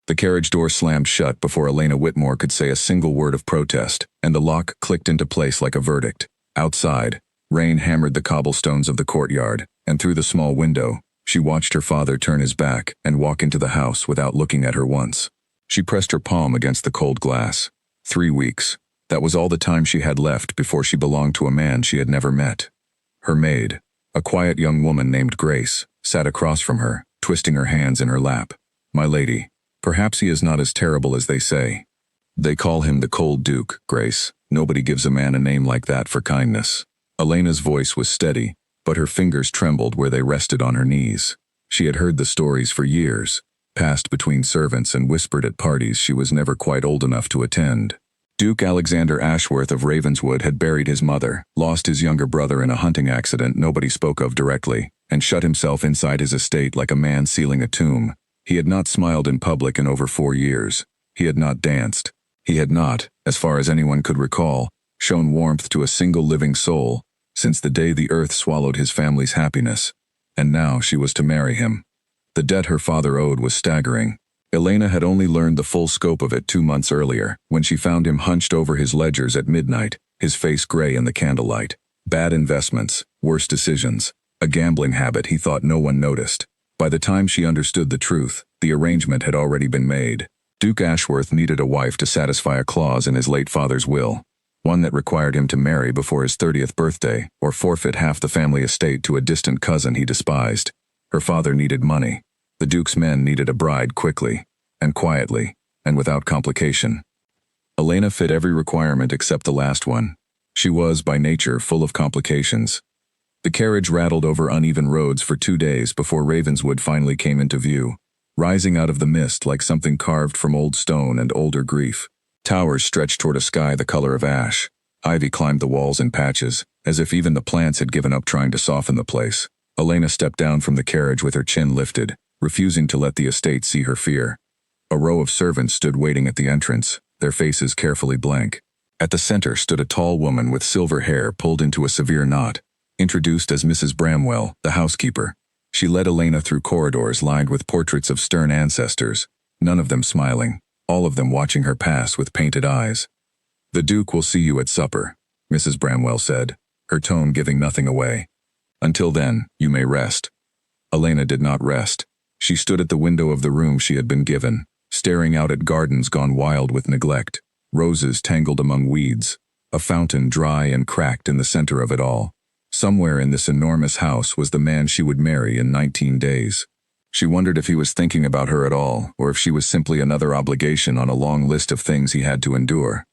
The carriage door slammed shut before Elena Whitmore could say a single word of protest, and the lock clicked into place like a verdict. Outside, rain hammered the cobblestones of the courtyard, and through the small window, she watched her father turn his back and walk into the house without looking at her once. She pressed her palm against the cold glass. 3 weeks. That was all the time she had left before she belonged to a man she had never met. Her maid, a quiet young woman named Grace, sat across from her, twisting her hands in her lap. "My lady, perhaps he is not as terrible as they say. They call him the Cold Duke, Grace. Nobody gives a man a name like that for kindness." Elena's voice was steady, but her fingers trembled where they rested on her knees. She had heard the stories for years, passed between servants and whispered at parties she was never quite old enough to attend. Duke Alexander Ashworth of Ravenswood had buried his mother, lost his younger brother in a hunting accident nobody spoke of directly, and shut himself inside his estate like a man sealing a tomb. He had not smiled in public in over 4 years. He had not danced. He had not, as far as anyone could recall, shown warmth to a single living soul, since the day the earth swallowed his family's happiness. And now she was to marry him. The debt her father owed was staggering. Elena had only learned the full scope of it 2 months earlier, when she found him hunched over his ledgers at midnight, his face gray in the candlelight. Bad investments, worse decisions, a gambling habit he thought no one noticed. By the time she understood the truth, the arrangement had already been made. Duke Ashworth needed a wife to satisfy a clause in his late father's will, one that required him to marry before his 30th birthday or forfeit half the family estate to a distant cousin he despised. Her father needed money. The Duke's men needed a bride quickly, and quietly, and without complication. Elena fit every requirement except the last one. She was, by nature, full of complications. The carriage rattled over uneven roads for 2 days before Ravenswood finally came into view, rising out of the mist like something carved from old stone and older grief. Towers stretched toward a sky the color of ash. Ivy climbed the walls in patches, as if even the plants had given up trying to soften the place. Elena stepped down from the carriage with her chin lifted, refusing to let the estate see her fear. A row of servants stood waiting at the entrance, their faces carefully blank. At the center stood a tall woman with silver hair pulled into a severe knot, introduced as Mrs. Bramwell, the housekeeper. She led Elena through corridors lined with portraits of stern ancestors, none of them smiling, all of them watching her pass with painted eyes. "The Duke will see you at supper," Mrs. Bramwell said, her tone giving nothing away. "Until then, you may rest." Elena did not rest. She stood at the window of the room she had been given, staring out at gardens gone wild with neglect, roses tangled among weeds, a fountain dry and cracked in the center of it all. Somewhere in this enormous house was the man she would marry in 19 days. She wondered if he was thinking about her at all, or if she was simply another obligation on a long list of things he had to endure.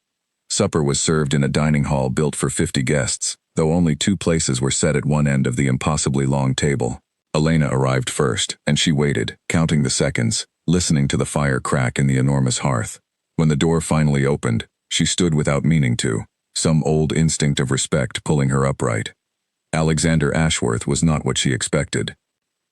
Supper was served in a dining hall built for 50 guests, though only 2 places were set at one end of the impossibly long table. Elena arrived first, and she waited, counting the seconds, listening to the fire crack in the enormous hearth. When the door finally opened, she stood without meaning to, some old instinct of respect pulling her upright. Alexander Ashworth was not what she expected.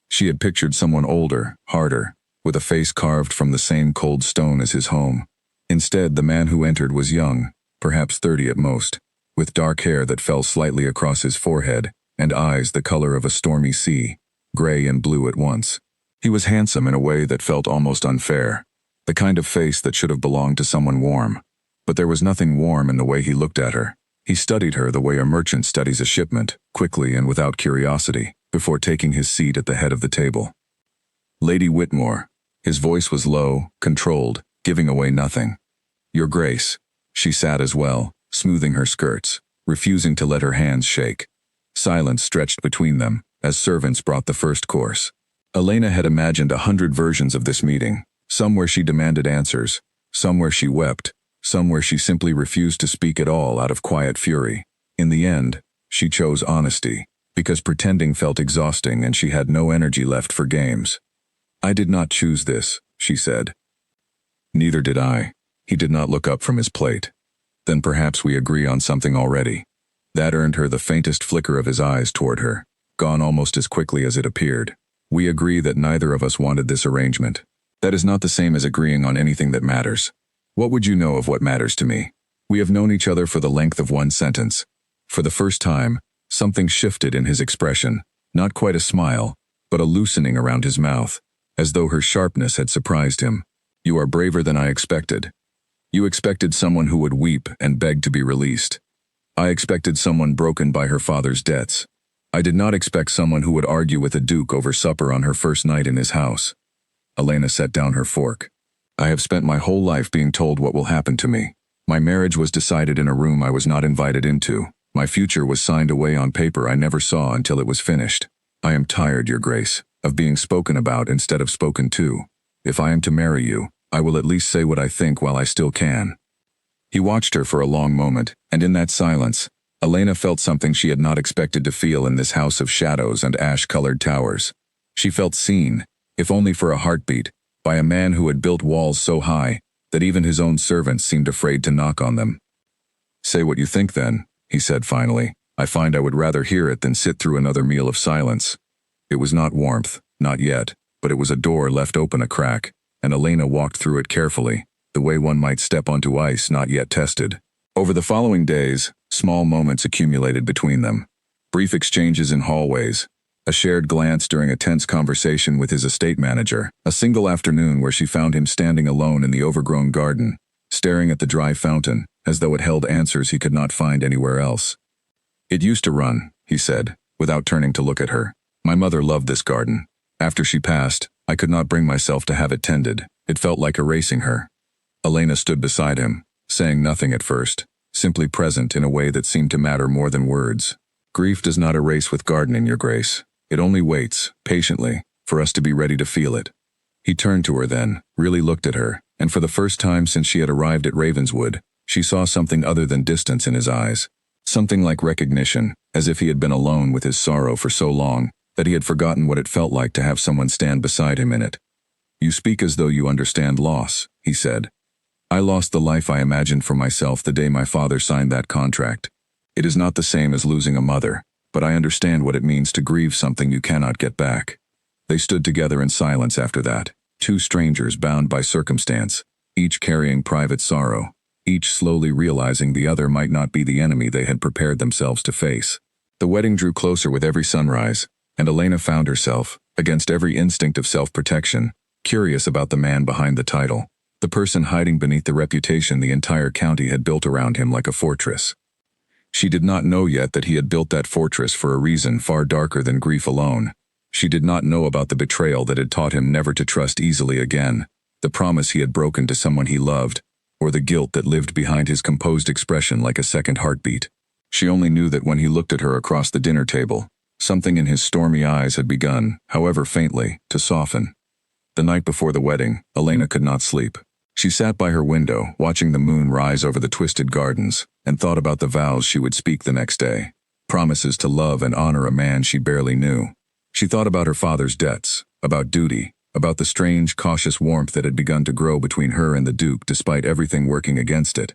She had pictured someone older, harder, with a face carved from the same cold stone as his home. Instead, the man who entered was young, perhaps 30 at most, with dark hair that fell slightly across his forehead, and eyes the color of a stormy sea, gray and blue at once. He was handsome in a way that felt almost unfair, the kind of face that should have belonged to someone warm. But there was nothing warm in the way he looked at her. He studied her the way a merchant studies a shipment, quickly and without curiosity, before taking his seat at the head of the table. "Lady Whitmore." His voice was low, controlled, giving away nothing. "Your Grace." She sat as well, smoothing her skirts, refusing to let her hands shake. Silence stretched between them, as servants brought the first course. Elena had imagined 100 versions of this meeting, some where she demanded answers, some where she wept, some where she simply refused to speak at all out of quiet fury. In the end, she chose honesty, because pretending felt exhausting and she had no energy left for games. "I did not choose this," she said. "Neither did I." He did not look up from his plate. "Then perhaps we agree on something already." That earned her the faintest flicker of his eyes toward her, gone almost as quickly as it appeared. "We agree that neither of us wanted this arrangement. That is not the same as agreeing on anything that matters. What would you know of what matters to me? We have known each other for the length of one sentence." For the first time, something shifted in his expression, not quite a smile, but a loosening around his mouth, as though her sharpness had surprised him. You are braver than I expected. You expected someone who would weep and beg to be released. I expected someone broken by her father's debts. I did not expect someone who would argue with a duke over supper on her first night in his house. Elena set down her fork. I have spent my whole life being told what will happen to me. My marriage was decided in a room I was not invited into. My future was signed away on paper I never saw until it was finished. I am tired, Your Grace, of being spoken about instead of spoken to. If I am to marry you, I will at least say what I think while I still can. He watched her for a long moment, and in that silence, Elena felt something she had not expected to feel in this house of shadows and ash-colored towers. She felt seen, if only for a heartbeat, by a man who had built walls so high that even his own servants seemed afraid to knock on them. Say what you think then, he said finally. I find I would rather hear it than sit through another meal of silence. It was not warmth, not yet, but it was a door left open a crack, and Elena walked through it carefully, the way one might step onto ice not yet tested. Over the following days, small moments accumulated between them. Brief exchanges in hallways, a shared glance during a tense conversation with his estate manager, a single afternoon where she found him standing alone in the overgrown garden, staring at the dry fountain, as though it held answers he could not find anywhere else. It used to run, he said, without turning to look at her. My mother loved this garden. After she passed, I could not bring myself to have it tended. It felt like erasing her. Elena stood beside him, saying nothing at first, simply present in a way that seemed to matter more than words. Grief does not erase with gardening, Your Grace. It only waits, patiently, for us to be ready to feel it. He turned to her then, really looked at her, and for the first time since she had arrived at Ravenswood, she saw something other than distance in his eyes. Something like recognition, as if he had been alone with his sorrow for so long that he had forgotten what it felt like to have someone stand beside him in it. You speak as though you understand loss, he said. I lost the life I imagined for myself the day my father signed that contract. It is not the same as losing a mother, but I understand what it means to grieve something you cannot get back. They stood together in silence after that, two strangers bound by circumstance, each carrying private sorrow, each slowly realizing the other might not be the enemy they had prepared themselves to face. The wedding drew closer with every sunrise, and Elena found herself, against every instinct of self-protection, curious about the man behind the title, the person hiding beneath the reputation the entire county had built around him like a fortress. She did not know yet that he had built that fortress for a reason far darker than grief alone. She did not know about the betrayal that had taught him never to trust easily again, the promise he had broken to someone he loved, or the guilt that lived behind his composed expression like a second heartbeat. She only knew that when he looked at her across the dinner table, something in his stormy eyes had begun, however faintly, to soften. The night before the wedding, Elena could not sleep. She sat by her window, watching the moon rise over the twisted gardens, and thought about the vows she would speak the next day, promises to love and honor a man she barely knew. She thought about her father's debts, about duty, about the strange, cautious warmth that had begun to grow between her and the Duke despite everything working against it.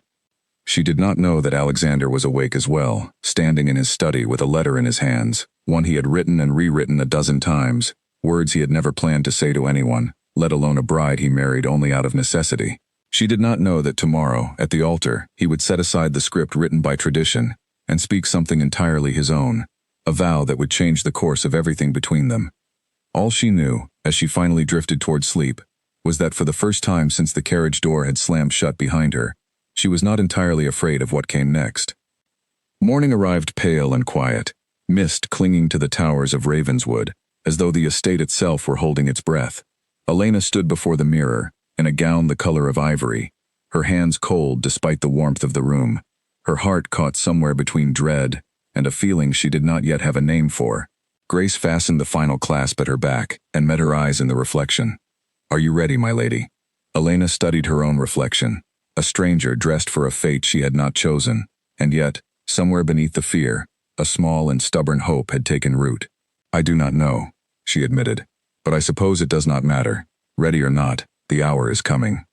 She did not know that Alexander was awake as well, standing in his study with a letter in his hands, one he had written and rewritten a dozen times, words he had never planned to say to anyone, let alone a bride he married only out of necessity. She did not know that tomorrow, at the altar, he would set aside the script written by tradition and speak something entirely his own, a vow that would change the course of everything between them. All she knew, as she finally drifted toward sleep, was that for the first time since the carriage door had slammed shut behind her, she was not entirely afraid of what came next. Morning arrived pale and quiet, mist clinging to the towers of Ravenswood, as though the estate itself were holding its breath. Elena stood before the mirror, in a gown the color of ivory, her hands cold despite the warmth of the room, her heart caught somewhere between dread and a feeling she did not yet have a name for. Grace fastened the final clasp at her back and met her eyes in the reflection. Are you ready, my lady? Elena studied her own reflection, a stranger dressed for a fate she had not chosen, and yet, somewhere beneath the fear, a small and stubborn hope had taken root. I do not know, she admitted, but I suppose it does not matter. Ready or not, the hour is coming.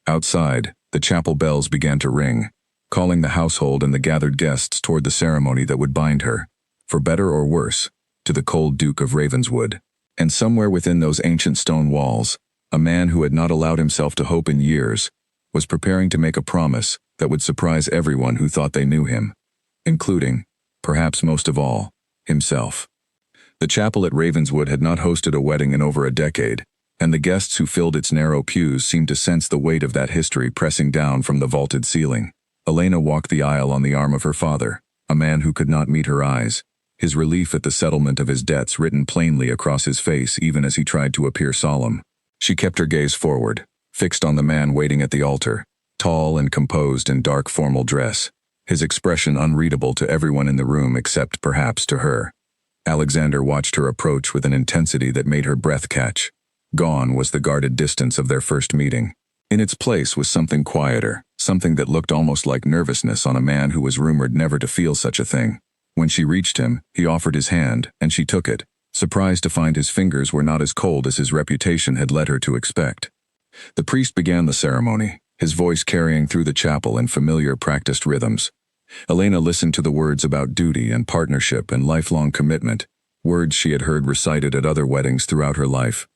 Outside, the chapel bells began to ring, calling the household and the gathered guests toward the ceremony that would bind her, for better or worse, to the cold Duke of Ravenswood. And somewhere within those ancient stone walls, a man who had not allowed himself to hope in years was preparing to make a promise that would surprise everyone who thought they knew him, including, perhaps most of all, himself. The chapel at Ravenswood had not hosted a wedding in over a decade, and the guests who filled its narrow pews seemed to sense the weight of that history pressing down from the vaulted ceiling. Elena walked the aisle on the arm of her father, a man who could not meet her eyes, his relief at the settlement of his debts written plainly across his face even as he tried to appear solemn. She kept her gaze forward, fixed on the man waiting at the altar, tall and composed in dark formal dress, his expression unreadable to everyone in the room except perhaps to her. Alexander watched her approach with an intensity that made her breath catch. Gone was the guarded distance of their first meeting. In its place was something quieter, something that looked almost like nervousness on a man who was rumored never to feel such a thing. When she reached him, he offered his hand, and she took it, surprised to find his fingers were not as cold as his reputation had led her to expect. The priest began the ceremony, his voice carrying through the chapel in familiar practiced rhythms. Elena listened to the words about duty and partnership and lifelong commitment, words she had heard recited at other weddings throughout her life,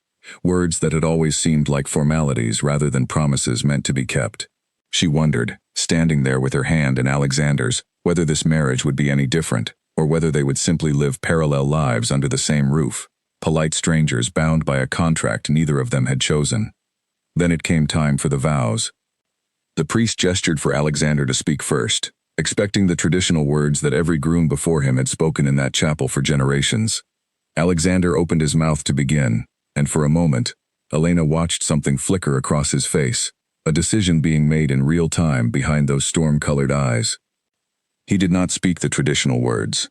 words that had always seemed like formalities rather than promises meant to be kept. She wondered, standing there with her hand in Alexander's, whether this marriage would be any different, or whether they would simply live parallel lives under the same roof, polite strangers bound by a contract neither of them had chosen. Then it came time for the vows. The priest gestured for Alexander to speak first, expecting the traditional words that every groom before him had spoken in that chapel for generations. Alexander opened his mouth to begin, and for a moment, Elena watched something flicker across his face, a decision being made in real time behind those storm-colored eyes. He did not speak the traditional words.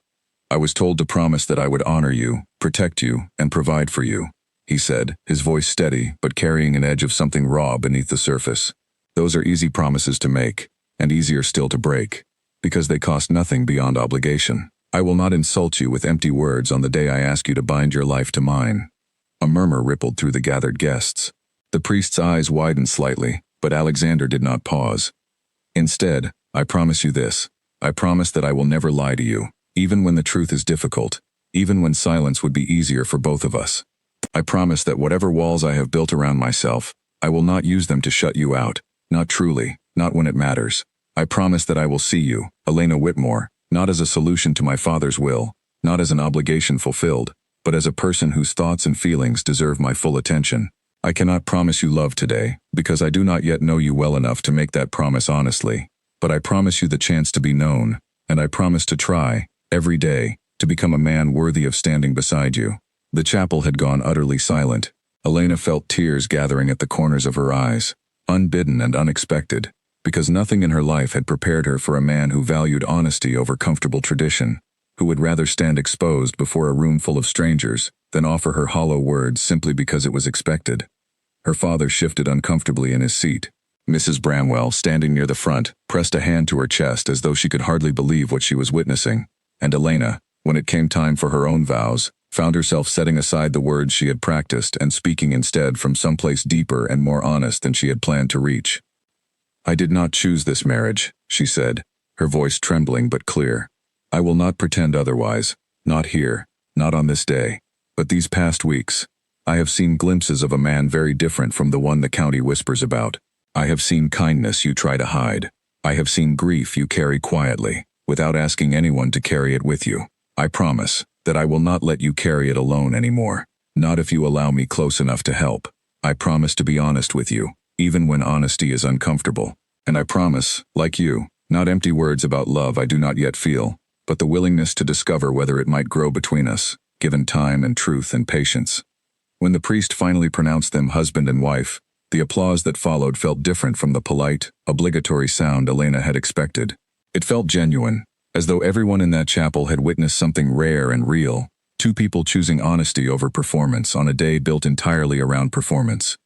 "I was told to promise that I would honor you, protect you, and provide for you," he said, his voice steady but carrying an edge of something raw beneath the surface. "Those are easy promises to make, and easier still to break, because they cost nothing beyond obligation. I will not insult you with empty words on the day I ask you to bind your life to mine." A murmur rippled through the gathered guests. The priest's eyes widened slightly, but Alexander did not pause. "Instead, I promise you this. I promise that I will never lie to you, even when the truth is difficult, even when silence would be easier for both of us. I promise that whatever walls I have built around myself, I will not use them to shut you out, not truly, not when it matters. I promise that I will see you, Elena Whitmore, not as a solution to my father's will, not as an obligation fulfilled, but as a person whose thoughts and feelings deserve my full attention. I cannot promise you love today, because I do not yet know you well enough to make that promise honestly. But I promise you the chance to be known, and I promise to try, every day, to become a man worthy of standing beside you." The chapel had gone utterly silent. Elena felt tears gathering at the corners of her eyes, unbidden and unexpected, because nothing in her life had prepared her for a man who valued honesty over comfortable tradition, who would rather stand exposed before a room full of strangers than offer her hollow words simply because it was expected. Her father shifted uncomfortably in his seat. Mrs. Bramwell, standing near the front, pressed a hand to her chest as though she could hardly believe what she was witnessing, and Elena, when it came time for her own vows, found herself setting aside the words she had practiced and speaking instead from someplace deeper and more honest than she had planned to reach. "I did not choose this marriage," she said, her voice trembling but clear. "I will not pretend otherwise, not here, not on this day, but these past weeks. I have seen glimpses of a man very different from the one the county whispers about. I have seen kindness you try to hide. I have seen grief you carry quietly, without asking anyone to carry it with you. I promise that I will not let you carry it alone anymore, not if you allow me close enough to help. I promise to be honest with you, even when honesty is uncomfortable. And I promise, like you, not empty words about love I do not yet feel, but the willingness to discover whether it might grow between us, given time and truth and patience." When the priest finally pronounced them husband and wife, the applause that followed felt different from the polite, obligatory sound Elena had expected. It felt genuine, as though everyone in that chapel had witnessed something rare and real, two people choosing honesty over performance on a day built entirely around performance.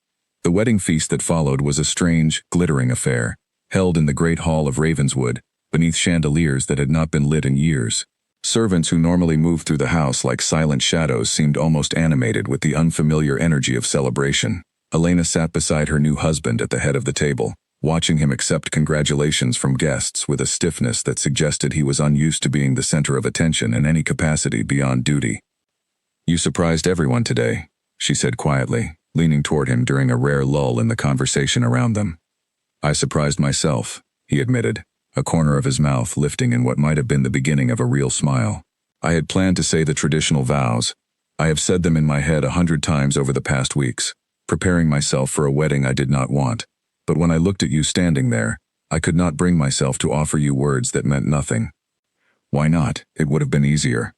The wedding feast that followed was a strange, glittering affair, held in the great hall of Ravenswood, beneath chandeliers that had not been lit in years. Servants who normally moved through the house like silent shadows seemed almost animated with the unfamiliar energy of celebration. Elena sat beside her new husband at the head of the table, watching him accept congratulations from guests with a stiffness that suggested he was unused to being the center of attention in any capacity beyond duty. "You surprised everyone today," she said quietly, leaning toward him during a rare lull in the conversation around them. "I surprised myself," he admitted, a corner of his mouth lifting in what might have been the beginning of a real smile. "I had planned to say the traditional vows. I have said them in my head 100 times over the past weeks. preparing myself for a wedding I did not want. But when I looked at you standing there, I could not bring myself to offer you words that meant nothing. Why not? It would have been easier.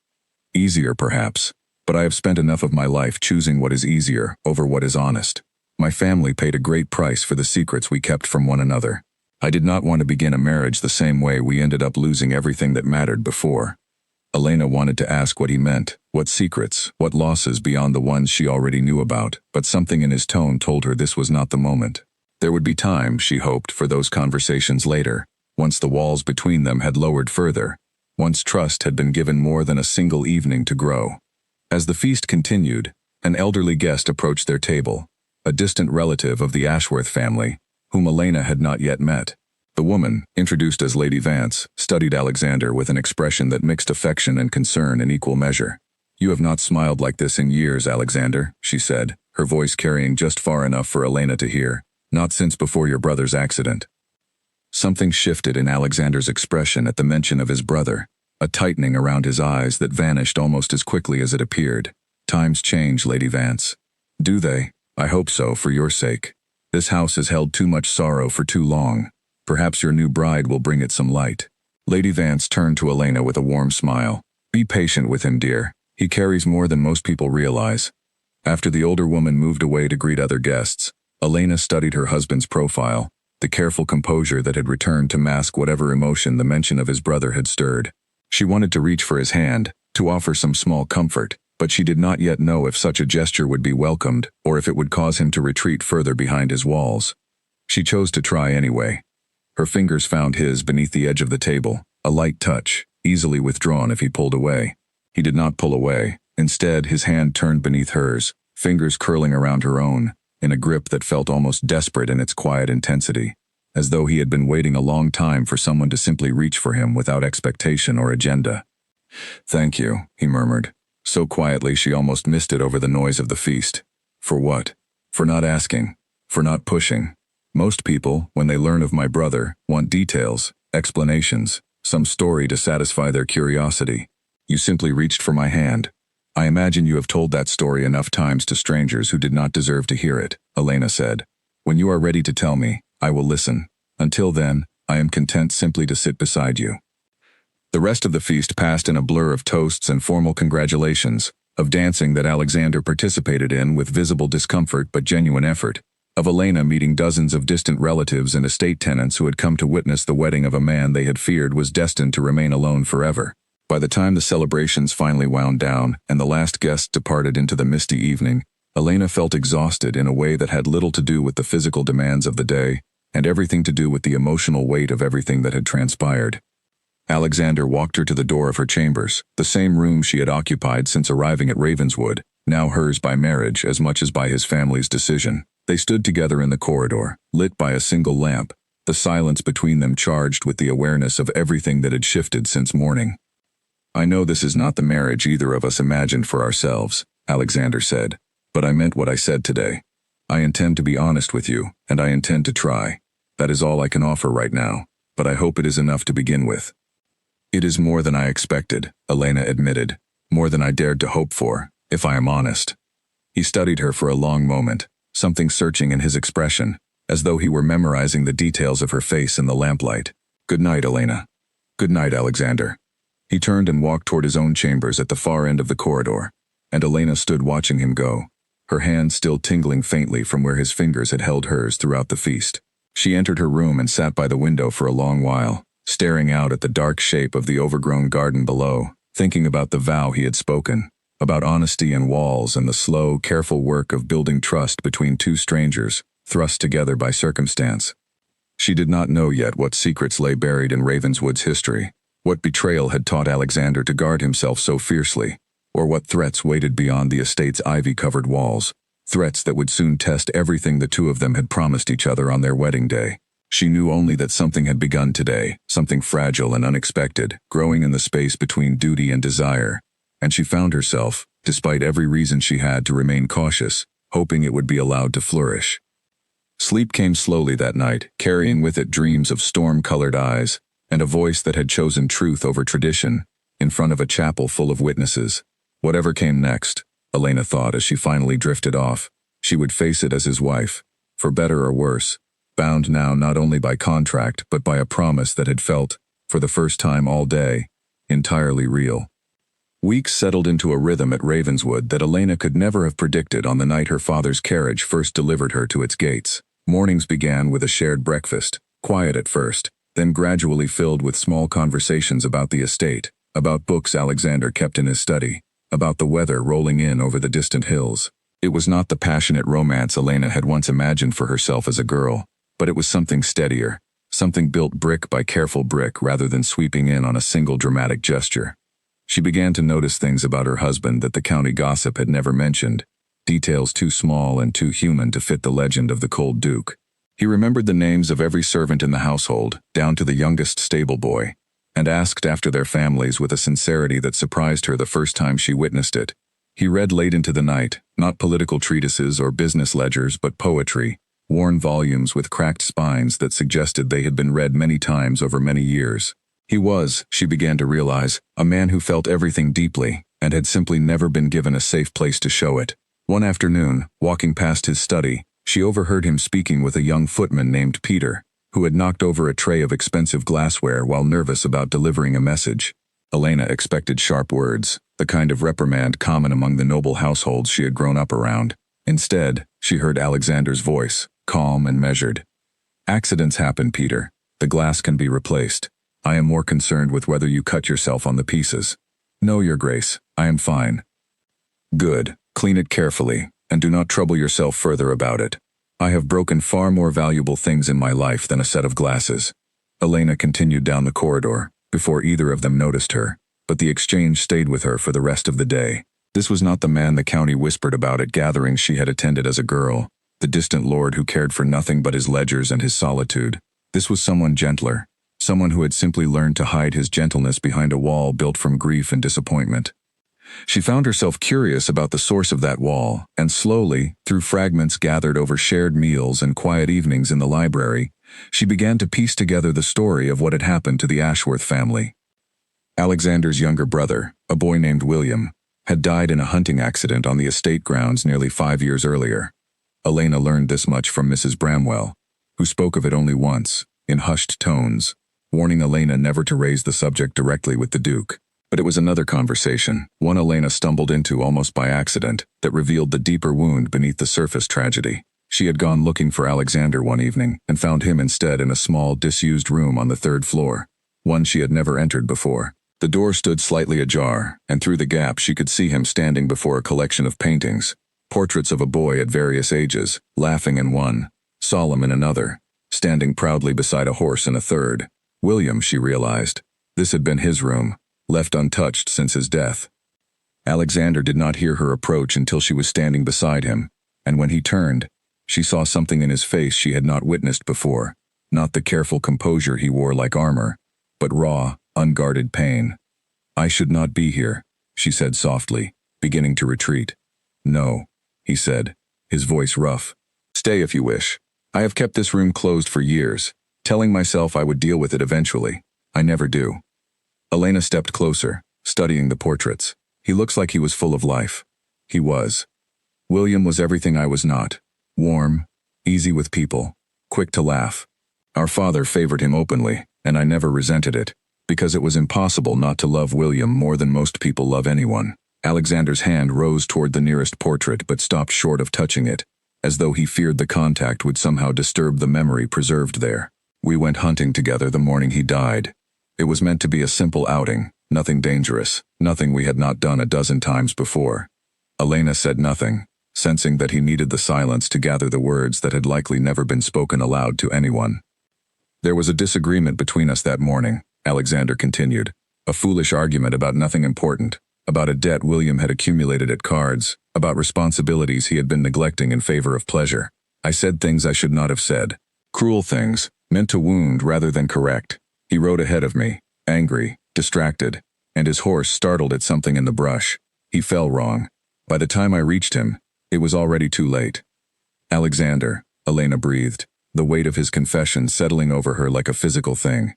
Easier, perhaps. But I have spent enough of my life choosing what is easier over what is honest. My family paid a great price for the secrets we kept from one another. I did not want to begin a marriage the same way we ended up losing everything that mattered before. Elena wanted to ask what he meant, what secrets, what losses beyond the ones she already knew about, but something in his tone told her this was not the moment. There would be time, she hoped, for those conversations later, once the walls between them had lowered further, once trust had been given more than a single evening to grow. As the feast continued, an elderly guest approached their table, a distant relative of the Ashworth family, whom Elena had not yet met. The woman, introduced as Lady Vance, studied Alexander with an expression that mixed affection and concern in equal measure. "You have not smiled like this in years, Alexander," she said, her voice carrying just far enough for Elena to hear. "Not since before your brother's accident." Something shifted in Alexander's expression at the mention of his brother, a tightening around his eyes that vanished almost as quickly as it appeared. "Times change, Lady Vance." "Do they? I hope so, for your sake. This house has held too much sorrow for too long. Perhaps your new bride will bring it some light." Lady Vance turned to Elena with a warm smile. "Be patient with him, dear. He carries more than most people realize." After the older woman moved away to greet other guests, Elena studied her husband's profile, the careful composure that had returned to mask whatever emotion the mention of his brother had stirred. She wanted to reach for his hand, to offer some small comfort, but she did not yet know if such a gesture would be welcomed or if it would cause him to retreat further behind his walls. She chose to try anyway. Her fingers found his beneath the edge of the table, a light touch, easily withdrawn if he pulled away. He did not pull away. Instead, his hand turned beneath hers, fingers curling around her own, in a grip that felt almost desperate in its quiet intensity, as though he had been waiting a long time for someone to simply reach for him without expectation or agenda. "Thank you," he murmured, so quietly she almost missed it over the noise of the feast. For what? For not asking. For not pushing. Most people, when they learn of my brother, want details, explanations, some story to satisfy their curiosity. You simply reached for my hand. I imagine you have told that story enough times to strangers who did not deserve to hear it, Elena said. When you are ready to tell me, I will listen. Until then, I am content simply to sit beside you. The rest of the feast passed in a blur of toasts and formal congratulations, of dancing that Alexander participated in with visible discomfort but genuine effort, of Elena meeting dozens of distant relatives and estate tenants who had come to witness the wedding of a man they had feared was destined to remain alone forever. By the time the celebrations finally wound down and the last guests departed into the misty evening, Elena felt exhausted in a way that had little to do with the physical demands of the day and everything to do with the emotional weight of everything that had transpired. Alexander walked her to the door of her chambers, the same room she had occupied since arriving at Ravenswood, now hers by marriage as much as by his family's decision. They stood together in the corridor, lit by a single lamp, the silence between them charged with the awareness of everything that had shifted since morning. "I know this is not the marriage either of us imagined for ourselves," Alexander said, "but I meant what I said today. I intend to be honest with you, and I intend to try. That is all I can offer right now, but I hope it is enough to begin with." "It is more than I expected," Elena admitted, "more than I dared to hope for, if I am honest." He studied her for a long moment, something searching in his expression, as though he were memorizing the details of her face in the lamplight. "Good night, Elena." "Good night, Alexander." He turned and walked toward his own chambers at the far end of the corridor, and Elena stood watching him go, her hand still tingling faintly from where his fingers had held hers throughout the feast. She entered her room and sat by the window for a long while, staring out at the dark shape of the overgrown garden below, thinking about the vow he had spoken, about honesty and walls and the slow, careful work of building trust between two strangers, thrust together by circumstance. She did not know yet what secrets lay buried in Ravenswood's history, what betrayal had taught Alexander to guard himself so fiercely, or what threats waited beyond the estate's ivy-covered walls, threats that would soon test everything the two of them had promised each other on their wedding day. She knew only that something had begun today, something fragile and unexpected, growing in the space between duty and desire, and she found herself, despite every reason she had to remain cautious, hoping it would be allowed to flourish. Sleep came slowly that night, carrying with it dreams of storm-colored eyes, and a voice that had chosen truth over tradition, in front of a chapel full of witnesses. Whatever came next, Elena thought as she finally drifted off, She would face it as his wife, for better or worse, bound now not only by contract but by a promise that had felt, for the first time all day, entirely real. Weeks settled into a rhythm at Ravenswood that Elena could never have predicted on the night her father's carriage first delivered her to its gates. Mornings began with a shared breakfast, quiet at first, then gradually filled with small conversations about the estate, about books Alexander kept in his study, about the weather rolling in over the distant hills. It was not the passionate romance Elena had once imagined for herself as a girl, but it was something steadier, something built brick by careful brick rather than sweeping in on a single dramatic gesture. She began to notice things about her husband that the county gossip had never mentioned, details too small and too human to fit the legend of the cold Duke. He remembered the names of every servant in the household, down to the youngest stable boy, and asked after their families with a sincerity that surprised her the first time she witnessed it. He read late into the night, not political treatises or business ledgers but poetry, worn volumes with cracked spines that suggested they had been read many times over many years. He was, she began to realize, a man who felt everything deeply and had simply never been given a safe place to show it. One afternoon, walking past his study, she overheard him speaking with a young footman named Peter, who had knocked over a tray of expensive glassware while nervous about delivering a message. Elena expected sharp words, the kind of reprimand common among the noble households she had grown up around. Instead, she heard Alexander's voice, calm and measured. "Accidents happen, Peter. The glass can be replaced. I am more concerned with whether you cut yourself on the pieces." "No, Your Grace, I am fine." "Good. Clean it carefully, and do not trouble yourself further about it. I have broken far more valuable things in my life than a set of glasses." Elena continued down the corridor, before either of them noticed her, but the exchange stayed with her for the rest of the day. This was not the man the county whispered about at gatherings she had attended as a girl, the distant lord who cared for nothing but his ledgers and his solitude. This was someone gentler, someone who had simply learned to hide his gentleness behind a wall built from grief and disappointment. She found herself curious about the source of that wall, and slowly, through fragments gathered over shared meals and quiet evenings in the library, she began to piece together the story of what had happened to the Ashworth family. Alexander's younger brother, a boy named William, had died in a hunting accident on the estate grounds nearly 5 years earlier. Elena learned this much from Mrs. Bramwell, who spoke of it only once, in hushed tones, warning Elena never to raise the subject directly with the Duke. But it was another conversation, one Elena stumbled into almost by accident, that revealed the deeper wound beneath the surface tragedy. She had gone looking for Alexander one evening and found him instead in a small, disused room on the 3rd floor, one she had never entered before. The door stood slightly ajar, and through the gap she could see him standing before a collection of paintings, portraits of a boy at various ages, laughing in one, solemn in another, standing proudly beside a horse in a third. William, she realized. This had been his room, left untouched since his death. Alexander did not hear her approach until she was standing beside him, and when he turned, she saw something in his face she had not witnessed before, not the careful composure he wore like armor, but raw, unguarded pain. "I should not be here," she said softly, beginning to retreat. "No," he said, his voice rough. "Stay if you wish. I have kept this room closed for years, telling myself I would deal with it eventually. I never do." Elena stepped closer, studying the portraits. "He looks like he was full of life." He was. William was everything I was not. Warm, easy with people, quick to laugh. Our father favored him openly, and I never resented it, because it was impossible not to love William more than most people love anyone. Alexander's hand rose toward the nearest portrait but stopped short of touching it, as though he feared the contact would somehow disturb the memory preserved there. "We went hunting together the morning he died. It was meant to be a simple outing, nothing dangerous, nothing we had not done a dozen times before." Elena said nothing, sensing that he needed the silence to gather the words that had likely never been spoken aloud to anyone. "There was a disagreement between us that morning," Alexander continued. "A foolish argument about nothing important, about a debt William had accumulated at cards, about responsibilities he had been neglecting in favor of pleasure. I said things I should not have said. Cruel things, meant to wound rather than correct. He rode ahead of me, angry, distracted, and his horse startled at something in the brush. He fell wrong. By the time I reached him, it was already too late." "Alexander," Elena breathed, the weight of his confession settling over her like a physical thing.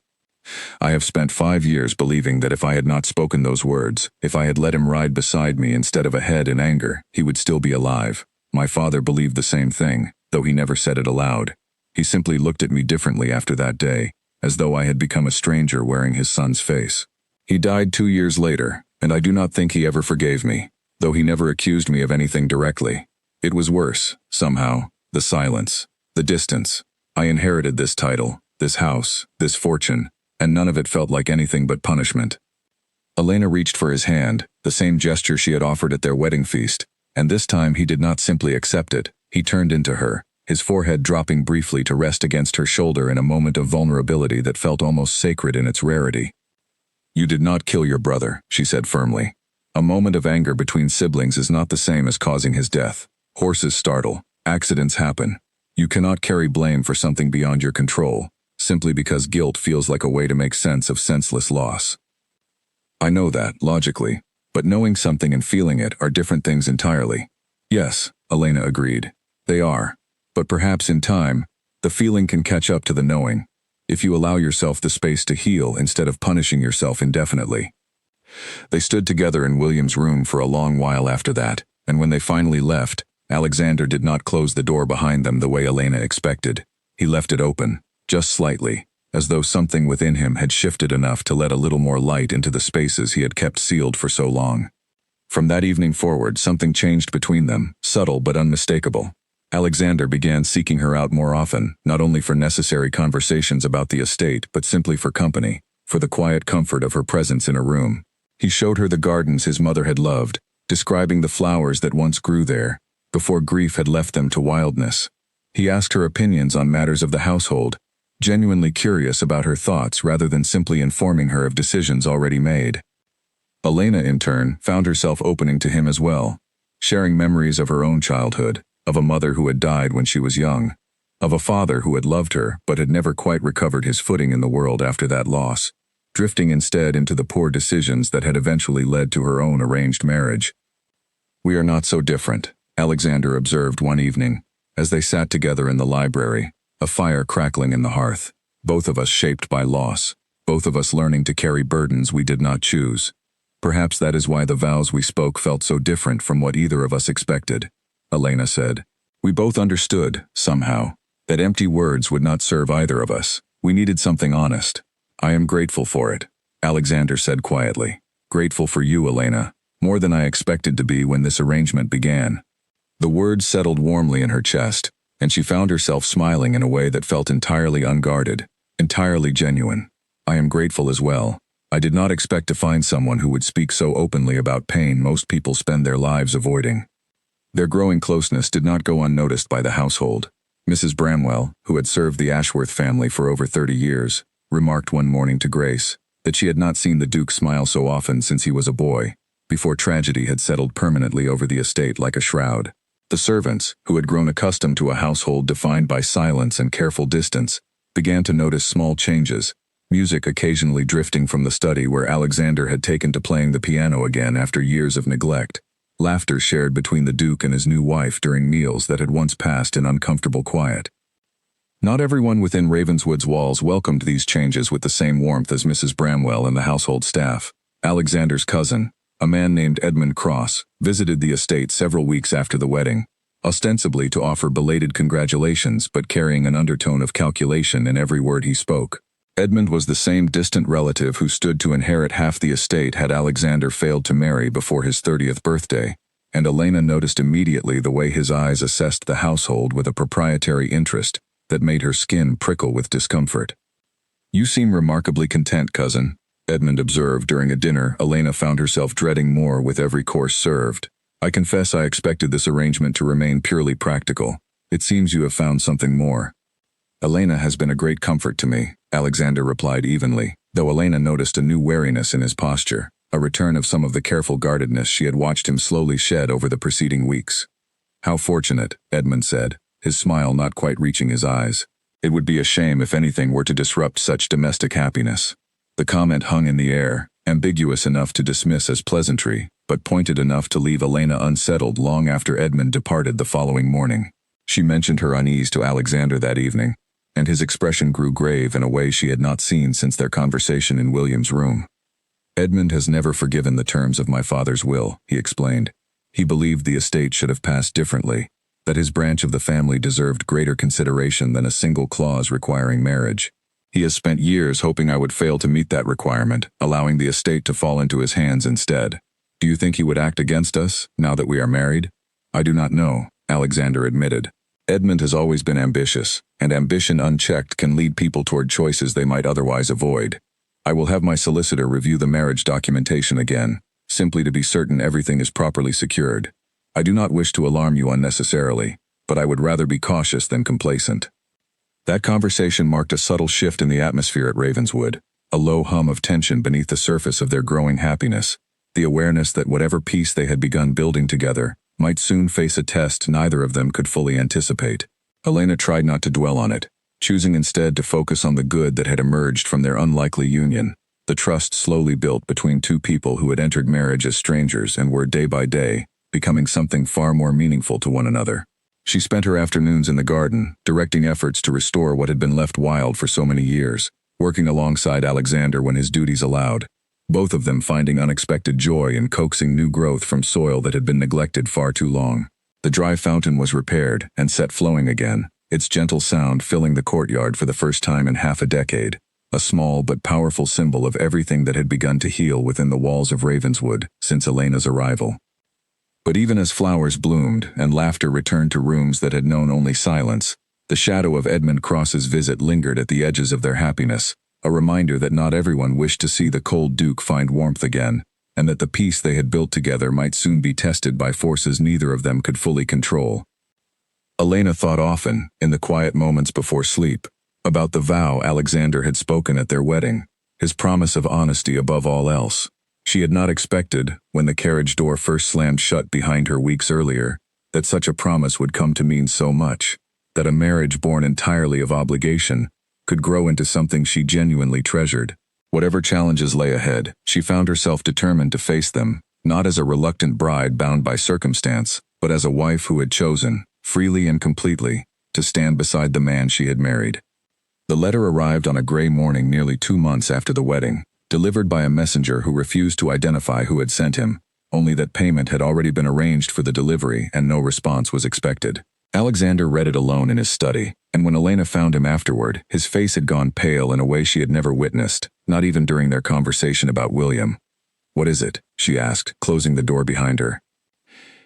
"I have spent 5 years believing that if I had not spoken those words, if I had let him ride beside me instead of ahead in anger, he would still be alive. My father believed the same thing, though he never said it aloud. He simply looked at me differently after that day, as though I had become a stranger wearing his son's face. He died 2 years later, and I do not think he ever forgave me, though he never accused me of anything directly. It was worse, somehow, the silence, the distance. I inherited this title, this house, this fortune, and none of it felt like anything but punishment. Elena reached for his hand, the same gesture she had offered at their wedding feast, and this time he did not simply accept it. He turned into her, his forehead dropping briefly to rest against her shoulder in a moment of vulnerability that felt almost sacred in its rarity. "You did not kill your brother," she said firmly. "A moment of anger between siblings is not the same as causing his death. Horses startle, accidents happen. You cannot carry blame for something beyond your control, simply because guilt feels like a way to make sense of senseless loss. I know that, logically, but knowing something and feeling it are different things entirely." "Yes," Elena agreed. "They are. But perhaps in time, the feeling can catch up to the knowing, if you allow yourself the space to heal instead of punishing yourself indefinitely." They stood together in William's room for a long while after that, and when they finally left, Alexander did not close the door behind them the way Elena expected. He left it open, just slightly, as though something within him had shifted enough to let a little more light into the spaces he had kept sealed for so long. From that evening forward, something changed between them, subtle but unmistakable. Alexander began seeking her out more often, not only for necessary conversations about the estate, but simply for company, for the quiet comfort of her presence in a room. He showed her the gardens his mother had loved, describing the flowers that once grew there, before grief had left them to wildness. He asked her opinions on matters of the household, genuinely curious about her thoughts rather than simply informing her of decisions already made. Elena, in turn, found herself opening to him as well, sharing memories of her own childhood, of a mother who had died when she was young, of a father who had loved her but had never quite recovered his footing in the world after that loss, drifting instead into the poor decisions that had eventually led to her own arranged marriage. "We are not so different," Alexander observed one evening, as they sat together in the library, a fire crackling in the hearth, both of us shaped by loss, both of us learning to carry burdens we did not choose. "Perhaps that is why the vows we spoke felt so different from what either of us expected," Elena said. "We both understood, somehow, that empty words would not serve either of us. We needed something honest. I am grateful for it," Alexander said quietly. "Grateful for you, Elena, more than I expected to be when this arrangement began." The words settled warmly in her chest, and she found herself smiling in a way that felt entirely unguarded, entirely genuine. "I am grateful as well. I did not expect to find someone who would speak so openly about pain most people spend their lives avoiding." Their growing closeness did not go unnoticed by the household. Mrs. Bramwell, who had served the Ashworth family for over 30 years, remarked one morning to Grace that she had not seen the Duke smile so often since he was a boy, before tragedy had settled permanently over the estate like a shroud. The servants, who had grown accustomed to a household defined by silence and careful distance, began to notice small changes, music occasionally drifting from the study where Alexander had taken to playing the piano again after years of neglect, laughter shared between the Duke and his new wife during meals that had once passed in uncomfortable quiet. Not everyone within Ravenswood's walls welcomed these changes with the same warmth as Mrs. Bramwell and the household staff. Alexander's cousin, a man named Edmund Cross, visited the estate several weeks after the wedding, ostensibly to offer belated congratulations but carrying an undertone of calculation in every word he spoke. Edmund was the same distant relative who stood to inherit half the estate had Alexander failed to marry before his 30th birthday, and Elena noticed immediately the way his eyes assessed the household with a proprietary interest that made her skin prickle with discomfort. "You seem remarkably content, cousin," Edmund observed during a dinner Elena found herself dreading more with every course served. "I confess I expected this arrangement to remain purely practical. It seems you have found something more." "Elena has been a great comfort to me," Alexander replied evenly, though Elena noticed a new wariness in his posture, a return of some of the careful guardedness she had watched him slowly shed over the preceding weeks. "How fortunate," Edmund said, his smile not quite reaching his eyes. "It would be a shame if anything were to disrupt such domestic happiness." The comment hung in the air, ambiguous enough to dismiss as pleasantry, but pointed enough to leave Elena unsettled long after Edmund departed the following morning. She mentioned her unease to Alexander that evening, and his expression grew grave in a way she had not seen since their conversation in William's room. "Edmund has never forgiven the terms of my father's will," he explained. "He believed the estate should have passed differently, that his branch of the family deserved greater consideration than a single clause requiring marriage. He has spent years hoping I would fail to meet that requirement, allowing the estate to fall into his hands instead. Do you think he would act against us, now that we are married? I do not know, Alexander admitted. Edmund has always been ambitious, and ambition unchecked can lead people toward choices they might otherwise avoid. I will have my solicitor review the marriage documentation again, simply to be certain everything is properly secured. I do not wish to alarm you unnecessarily, but I would rather be cautious than complacent. That conversation marked a subtle shift in the atmosphere at Ravenswood, a low hum of tension beneath the surface of their growing happiness, the awareness that whatever peace they had begun building together might soon face a test neither of them could fully anticipate. Elena tried not to dwell on it, choosing instead to focus on the good that had emerged from their unlikely union, the trust slowly built between two people who had entered marriage as strangers and were day by day becoming something far more meaningful to one another. She spent her afternoons in the garden, directing efforts to restore what had been left wild for so many years, working alongside Alexander when his duties allowed, both of them finding unexpected joy in coaxing new growth from soil that had been neglected far too long. The dry fountain was repaired and set flowing again, its gentle sound filling the courtyard for the first time in half a decade, a small but powerful symbol of everything that had begun to heal within the walls of Ravenswood since Elena's arrival. But even as flowers bloomed and laughter returned to rooms that had known only silence, the shadow of Edmund Cross's visit lingered at the edges of their happiness, a reminder that not everyone wished to see the cold Duke find warmth again, and that the peace they had built together might soon be tested by forces neither of them could fully control. Elena thought often, in the quiet moments before sleep, about the vow Alexander had spoken at their wedding, his promise of honesty above all else. She had not expected, when the carriage door first slammed shut behind her weeks earlier, that such a promise would come to mean so much, that a marriage born entirely of obligation could grow into something she genuinely treasured. Whatever challenges lay ahead, she found herself determined to face them, not as a reluctant bride bound by circumstance, but as a wife who had chosen, freely and completely, to stand beside the man she had married. The letter arrived on a gray morning nearly 2 months after the wedding, delivered by a messenger who refused to identify who had sent him, only that payment had already been arranged for the delivery and no response was expected. Alexander read it alone in his study, and when Elena found him afterward, his face had gone pale in a way she had never witnessed, not even during their conversation about William. "What is it?" she asked, closing the door behind her.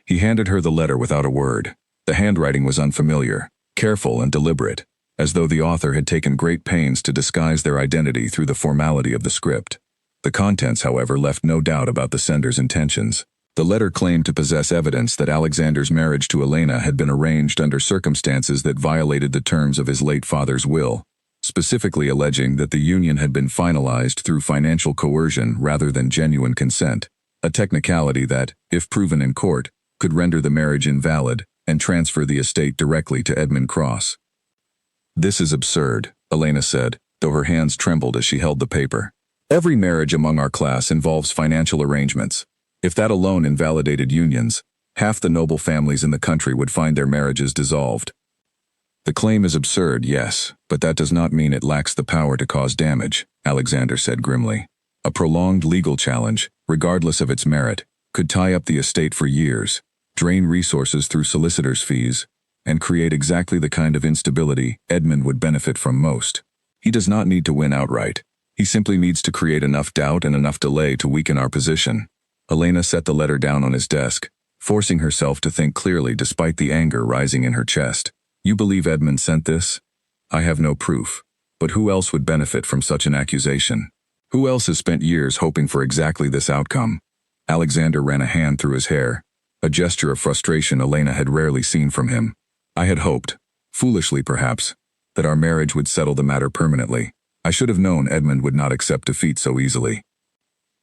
He handed her the letter without a word. The handwriting was unfamiliar, careful and deliberate, as though the author had taken great pains to disguise their identity through the formality of the script. The contents, however, left no doubt about the sender's intentions. The letter claimed to possess evidence that Alexander's marriage to Elena had been arranged under circumstances that violated the terms of his late father's will, specifically alleging that the union had been finalized through financial coercion rather than genuine consent, a technicality that, if proven in court, could render the marriage invalid and transfer the estate directly to Edmund Cross. "This is absurd," Elena said, though her hands trembled as she held the paper. "Every marriage among our class involves financial arrangements. If that alone invalidated unions, half the noble families in the country would find their marriages dissolved." "The claim is absurd, yes, but that does not mean it lacks the power to cause damage," Alexander said grimly. "A prolonged legal challenge, regardless of its merit, could tie up the estate for years, drain resources through solicitors' fees, and create exactly the kind of instability Edmund would benefit from most. He does not need to win outright. He simply needs to create enough doubt and enough delay to weaken our position." Elena set the letter down on his desk, forcing herself to think clearly despite the anger rising in her chest. "You believe Edmund sent this? I have no proof. But who else would benefit from such an accusation? Who else has spent years hoping for exactly this outcome?" Alexander ran a hand through his hair, a gesture of frustration Elena had rarely seen from him. "I had hoped, foolishly perhaps, that our marriage would settle the matter permanently. I should have known Edmund would not accept defeat so easily."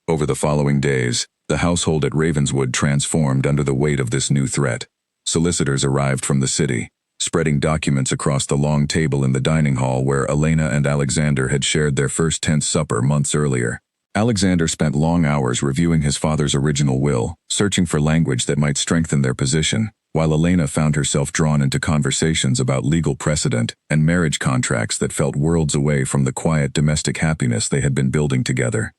Over the following days, the household at Ravenswood transformed under the weight of this new threat. Solicitors arrived from the city, spreading documents across the long table in the dining hall where Elena and Alexander had shared their first tense supper months earlier. Alexander spent long hours reviewing his father's original will, searching for language that might strengthen their position, while Elena found herself drawn into conversations about legal precedent and marriage contracts that felt worlds away from the quiet domestic happiness they had been building together.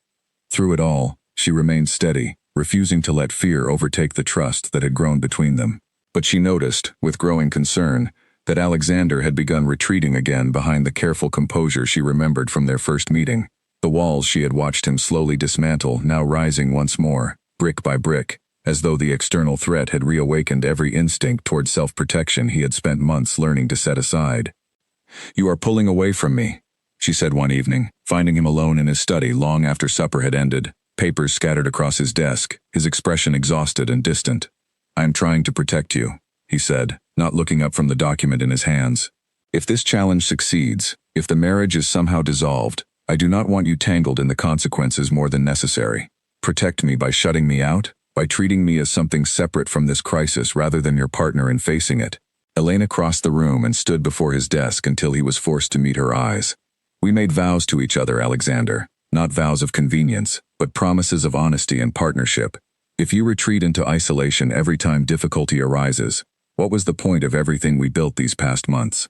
Through it all, she remained steady, refusing to let fear overtake the trust that had grown between them. But she noticed, with growing concern, that Alexander had begun retreating again behind the careful composure she remembered from their first meeting. The walls she had watched him slowly dismantle now rising once more, brick by brick, as though the external threat had reawakened every instinct toward self-protection he had spent months learning to set aside. "You are pulling away from me," she said one evening, finding him alone in his study long after supper had ended, papers scattered across his desk, his expression exhausted and distant. "I am trying to protect you," he said, not looking up from the document in his hands. "If this challenge succeeds, if the marriage is somehow dissolved, I do not want you tangled in the consequences more than necessary. Protect me by shutting me out, by treating me as something separate from this crisis rather than your partner in facing it." Elena crossed the room and stood before his desk until he was forced to meet her eyes. "We made vows to each other, Alexander, not vows of convenience, but promises of honesty and partnership. If you retreat into isolation every time difficulty arises, what was the point of everything we built these past months?"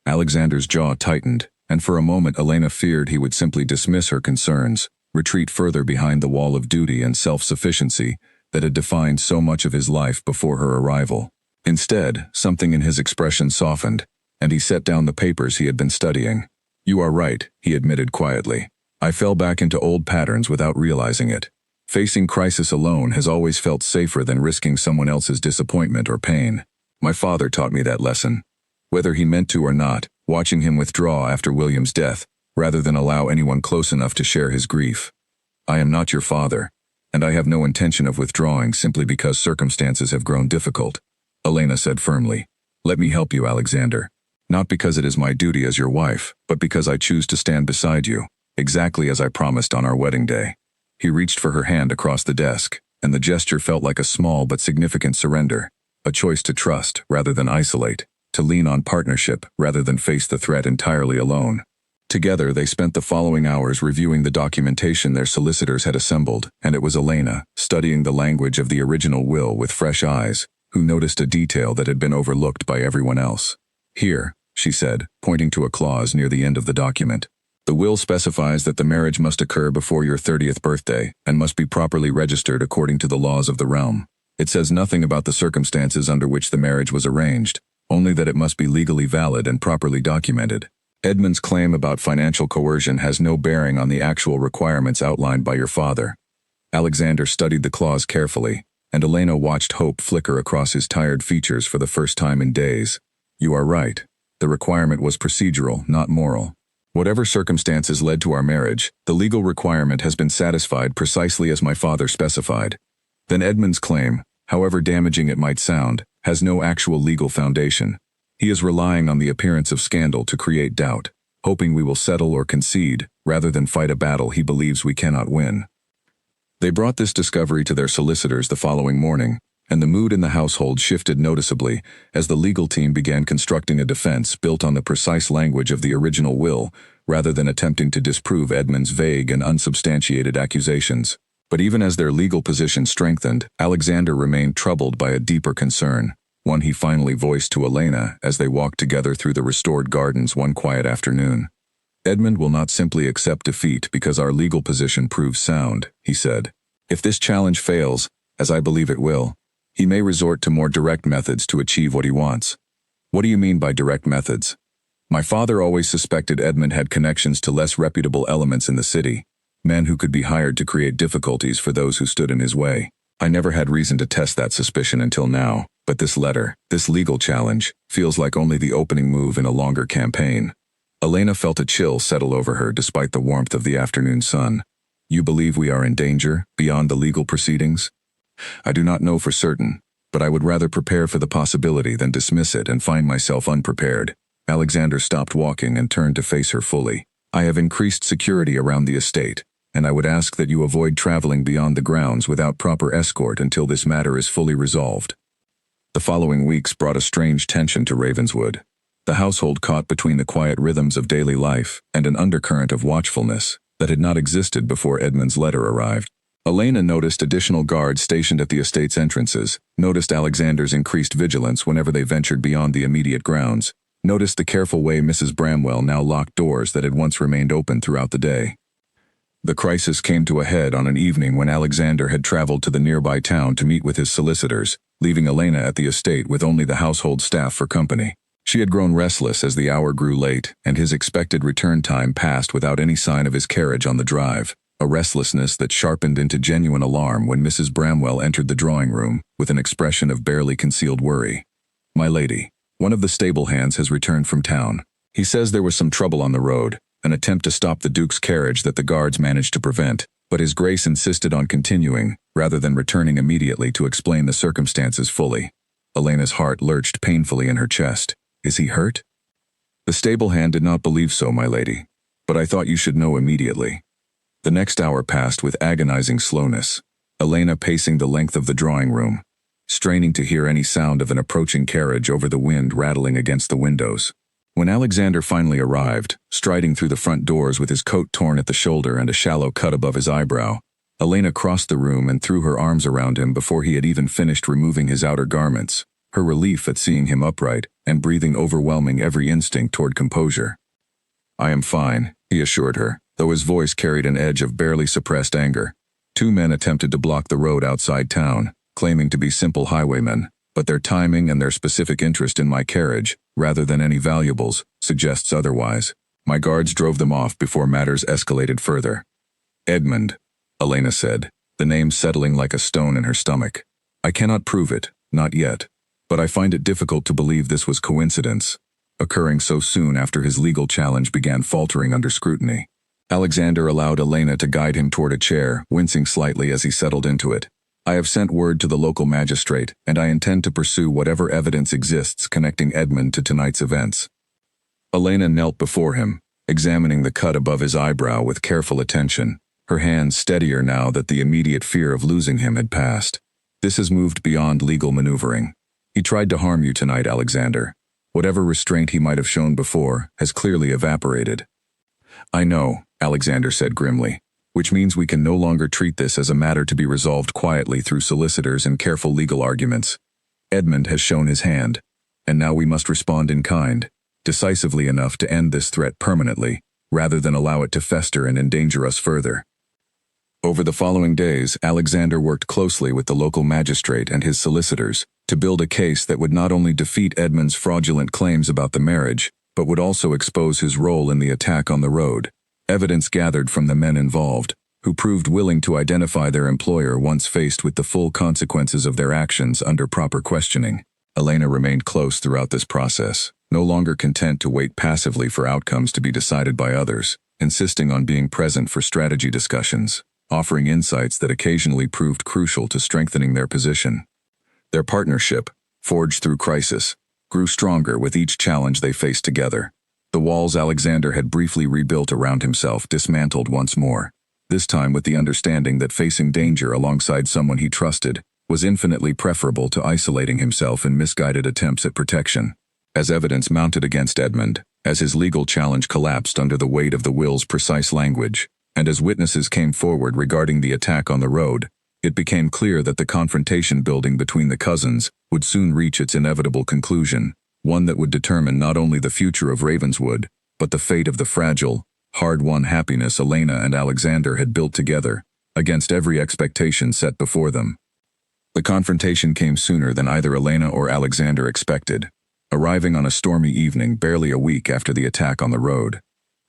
Alexander's jaw tightened, and for a moment Elena feared he would simply dismiss her concerns, retreat further behind the wall of duty and self-sufficiency that had defined so much of his life before her arrival. Instead, something in his expression softened, and he set down the papers he had been studying. "You are right," he admitted quietly. "I fell back into old patterns without realizing it. Facing crisis alone has always felt safer than risking someone else's disappointment or pain. My father taught me that lesson. Whether he meant to or not, watching him withdraw after William's death, rather than allow anyone close enough to share his grief. I am not your father, and I have no intention of withdrawing simply because circumstances have grown difficult," Elena said firmly. "Let me help you, Alexander. Not because it is my duty as your wife, but because I choose to stand beside you, exactly as I promised on our wedding day." He reached for her hand across the desk, and the gesture felt like a small but significant surrender, a choice to trust rather than isolate, to lean on partnership rather than face the threat entirely alone. Together they spent the following hours reviewing the documentation their solicitors had assembled, and it was Elena, studying the language of the original will with fresh eyes, who noticed a detail that had been overlooked by everyone else. "Here," she said, pointing to a clause near the end of the document. "The will specifies that the marriage must occur before your 30th birthday and must be properly registered according to the laws of the realm. It says nothing about the circumstances under which the marriage was arranged, only that it must be legally valid and properly documented. Edmund's claim about financial coercion has no bearing on the actual requirements outlined by your father." Alexander studied the clause carefully, and Elena watched hope flicker across his tired features for the first time in days. "You are right. The requirement was procedural, not moral. Whatever circumstances led to our marriage, the legal requirement has been satisfied precisely as my father specified. Then Edmund's claim, however damaging it might sound, has no actual legal foundation. He is relying on the appearance of scandal to create doubt, hoping we will settle or concede, rather than fight a battle he believes we cannot win." They brought this discovery to their solicitors the following morning, and the mood in the household shifted noticeably as the legal team began constructing a defense built on the precise language of the original will, rather than attempting to disprove Edmund's vague and unsubstantiated accusations. But even as their legal position strengthened, Alexander remained troubled by a deeper concern, one he finally voiced to Elena as they walked together through the restored gardens one quiet afternoon. "Edmund will not simply accept defeat because our legal position proves sound," he said. "If this challenge fails, as I believe it will, he may resort to more direct methods to achieve what he wants." "What do you mean by direct methods?" "My father always suspected Edmund had connections to less reputable elements in the city, men who could be hired to create difficulties for those who stood in his way. I never had reason to test that suspicion until now, but this letter, this legal challenge, feels like only the opening move in a longer campaign." Elena felt a chill settle over her despite the warmth of the afternoon sun. "You believe we are in danger, beyond the legal proceedings?" "I do not know for certain, but I would rather prepare for the possibility than dismiss it and find myself unprepared." Alexander stopped walking and turned to face her fully. "I have increased security around the estate, and I would ask that you avoid traveling beyond the grounds without proper escort until this matter is fully resolved." The following weeks brought a strange tension to Ravenswood. The household caught between the quiet rhythms of daily life and an undercurrent of watchfulness that had not existed before Edmund's letter arrived. Elena noticed additional guards stationed at the estate's entrances, noticed Alexander's increased vigilance whenever they ventured beyond the immediate grounds, noticed the careful way Mrs. Bramwell now locked doors that had once remained open throughout the day. The crisis came to a head on an evening when Alexander had traveled to the nearby town to meet with his solicitors, leaving Elena at the estate with only the household staff for company. She had grown restless as the hour grew late, and his expected return time passed without any sign of his carriage on the drive, a restlessness that sharpened into genuine alarm when Mrs. Bramwell entered the drawing room with an expression of barely concealed worry. "My lady, one of the stable hands has returned from town. He says there was some trouble on the road, an attempt to stop the Duke's carriage that the guards managed to prevent, but His Grace insisted on continuing, rather than returning immediately to explain the circumstances fully." Elena's heart lurched painfully in her chest. "Is he hurt?" "The stable hand did not believe so, my lady, but I thought you should know immediately." The next hour passed with agonizing slowness, Elena pacing the length of the drawing room, straining to hear any sound of an approaching carriage over the wind rattling against the windows. When Alexander finally arrived, striding through the front doors with his coat torn at the shoulder and a shallow cut above his eyebrow, Elena crossed the room and threw her arms around him before he had even finished removing his outer garments, her relief at seeing him upright and breathing overwhelming every instinct toward composure. "I am fine," he assured her, though his voice carried an edge of barely suppressed anger. "Two men attempted to block the road outside town, claiming to be simple highwaymen, but their timing and their specific interest in my carriage, rather than any valuables, suggests otherwise. My guards drove them off before matters escalated further." "Edmund," Elena said, the name settling like a stone in her stomach. "I cannot prove it, not yet, but I find it difficult to believe this was coincidence, occurring so soon after his legal challenge began faltering under scrutiny." Alexander allowed Elena to guide him toward a chair, wincing slightly as he settled into it. "I have sent word to the local magistrate, and I intend to pursue whatever evidence exists connecting Edmund to tonight's events." Elena knelt before him, examining the cut above his eyebrow with careful attention, her hands steadier now that the immediate fear of losing him had passed. "This has moved beyond legal maneuvering. He tried to harm you tonight, Alexander. Whatever restraint he might have shown before has clearly evaporated." "I know," Alexander said grimly, "which means we can no longer treat this as a matter to be resolved quietly through solicitors and careful legal arguments. Edmund has shown his hand, and now we must respond in kind, decisively enough to end this threat permanently, rather than allow it to fester and endanger us further." Over the following days, Alexander worked closely with the local magistrate and his solicitors to build a case that would not only defeat Edmund's fraudulent claims about the marriage, but would also expose his role in the attack on the road. Evidence gathered from the men involved, who proved willing to identify their employer once faced with the full consequences of their actions under proper questioning. Elena remained close throughout this process, no longer content to wait passively for outcomes to be decided by others, insisting on being present for strategy discussions, offering insights that occasionally proved crucial to strengthening their position. Their partnership, forged through crisis, grew stronger with each challenge they faced together. The walls Alexander had briefly rebuilt around himself dismantled once more, this time with the understanding that facing danger alongside someone he trusted was infinitely preferable to isolating himself in misguided attempts at protection. As evidence mounted against Edmund, as his legal challenge collapsed under the weight of the will's precise language, and as witnesses came forward regarding the attack on the road, it became clear that the confrontation building between the cousins would soon reach its inevitable conclusion, one that would determine not only the future of Ravenswood, but the fate of the fragile, hard-won happiness Elena and Alexander had built together, against every expectation set before them. The confrontation came sooner than either Elena or Alexander expected, arriving on a stormy evening barely a week after the attack on the road.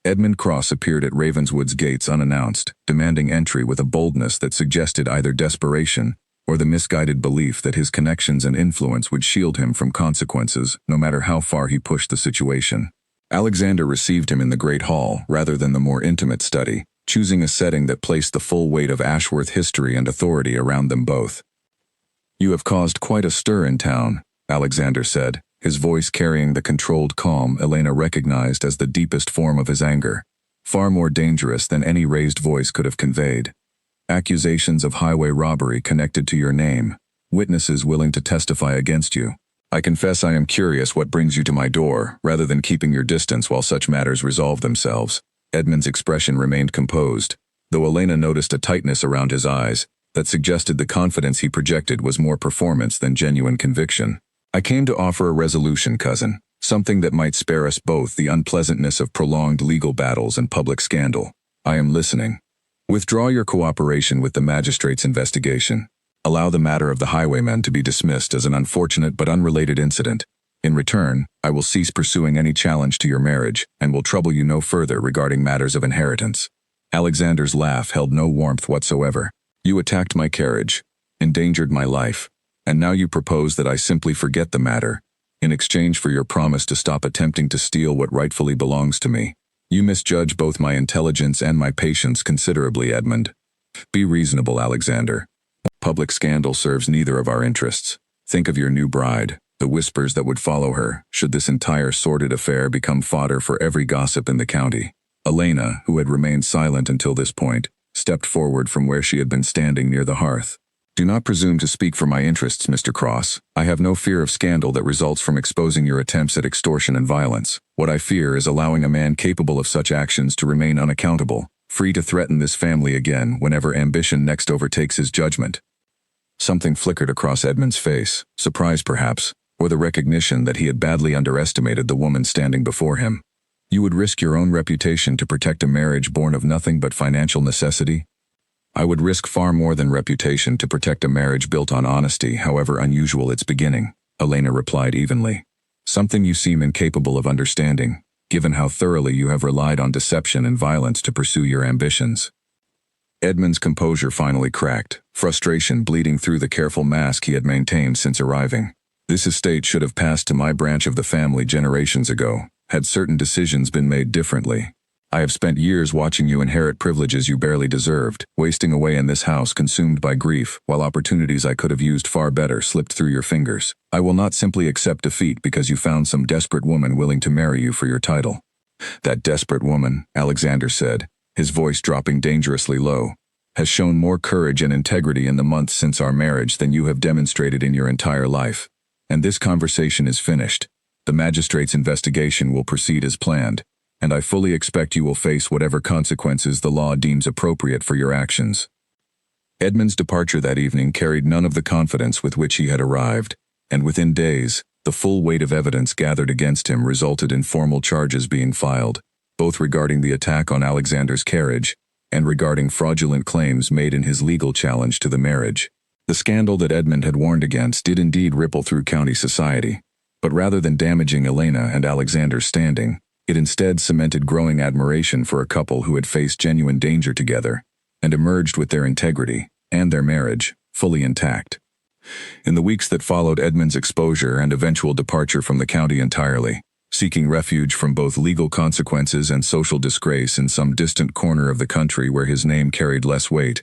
Edmund Cross appeared at Ravenswood's gates unannounced, demanding entry with a boldness that suggested either desperation or the misguided belief that his connections and influence would shield him from consequences no matter how far he pushed the situation. Alexander received him in the Great Hall rather than the more intimate study, choosing a setting that placed the full weight of Ashworth history and authority around them both. "You have caused quite a stir in town," Alexander said, his voice carrying the controlled calm Elena recognized as the deepest form of his anger, far more dangerous than any raised voice could have conveyed. "Accusations of highway robbery connected to your name, witnesses willing to testify against you. I confess I am curious what brings you to my door, rather than keeping your distance while such matters resolve themselves." Edmund's expression remained composed, though Elena noticed a tightness around his eyes that suggested the confidence he projected was more performance than genuine conviction. "I came to offer a resolution, cousin, something that might spare us both the unpleasantness of prolonged legal battles and public scandal. I am listening." Withdraw your cooperation with the magistrate's investigation. Allow the matter of the highwaymen to be dismissed as an unfortunate but unrelated incident. In return, I will cease pursuing any challenge to your marriage and will trouble you no further regarding matters of inheritance." Alexander's laugh held no warmth whatsoever. "You attacked my carriage, endangered my life, and now you propose that I simply forget the matter, in exchange for your promise to stop attempting to steal what rightfully belongs to me. You misjudge both my intelligence and my patience considerably, Edmund. Be reasonable, Alexander. Public scandal serves neither of our interests. Think of your new bride, the whispers that would follow her, should this entire sordid affair become fodder for every gossip in the county." Elena, who had remained silent until this point, stepped forward from where she had been standing near the hearth. "Do not presume to speak for my interests, Mr. Cross. I have no fear of scandal that results from exposing your attempts at extortion and violence. What I fear is allowing a man capable of such actions to remain unaccountable, free to threaten this family again whenever ambition next overtakes his judgment." Something flickered across Edmund's face, surprise perhaps, or the recognition that he had badly underestimated the woman standing before him. "You would risk your own reputation to protect a marriage born of nothing but financial necessity?" "I would risk far more than reputation to protect a marriage built on honesty, however unusual its beginning," Elena replied evenly. "Something you seem incapable of understanding, given how thoroughly you have relied on deception and violence to pursue your ambitions." Edmund's composure finally cracked, frustration bleeding through the careful mask he had maintained since arriving. "This estate should have passed to my branch of the family generations ago, had certain decisions been made differently. I have spent years watching you inherit privileges you barely deserved, wasting away in this house consumed by grief, while opportunities I could have used far better slipped through your fingers. I will not simply accept defeat because you found some desperate woman willing to marry you for your title." "That desperate woman," Alexander said, his voice dropping dangerously low, "has shown more courage and integrity in the months since our marriage than you have demonstrated in your entire life. And this conversation is finished. The magistrate's investigation will proceed as planned, and I fully expect you will face whatever consequences the law deems appropriate for your actions." Edmund's departure that evening carried none of the confidence with which he had arrived, and within days, the full weight of evidence gathered against him resulted in formal charges being filed, both regarding the attack on Alexander's carriage and regarding fraudulent claims made in his legal challenge to the marriage. The scandal that Edmund had warned against did indeed ripple through county society, but rather than damaging Elena and Alexander's standing, it instead cemented growing admiration for a couple who had faced genuine danger together and emerged with their integrity and their marriage fully intact. In the weeks that followed Edmund's exposure and eventual departure from the county entirely, seeking refuge from both legal consequences and social disgrace in some distant corner of the country where his name carried less weight,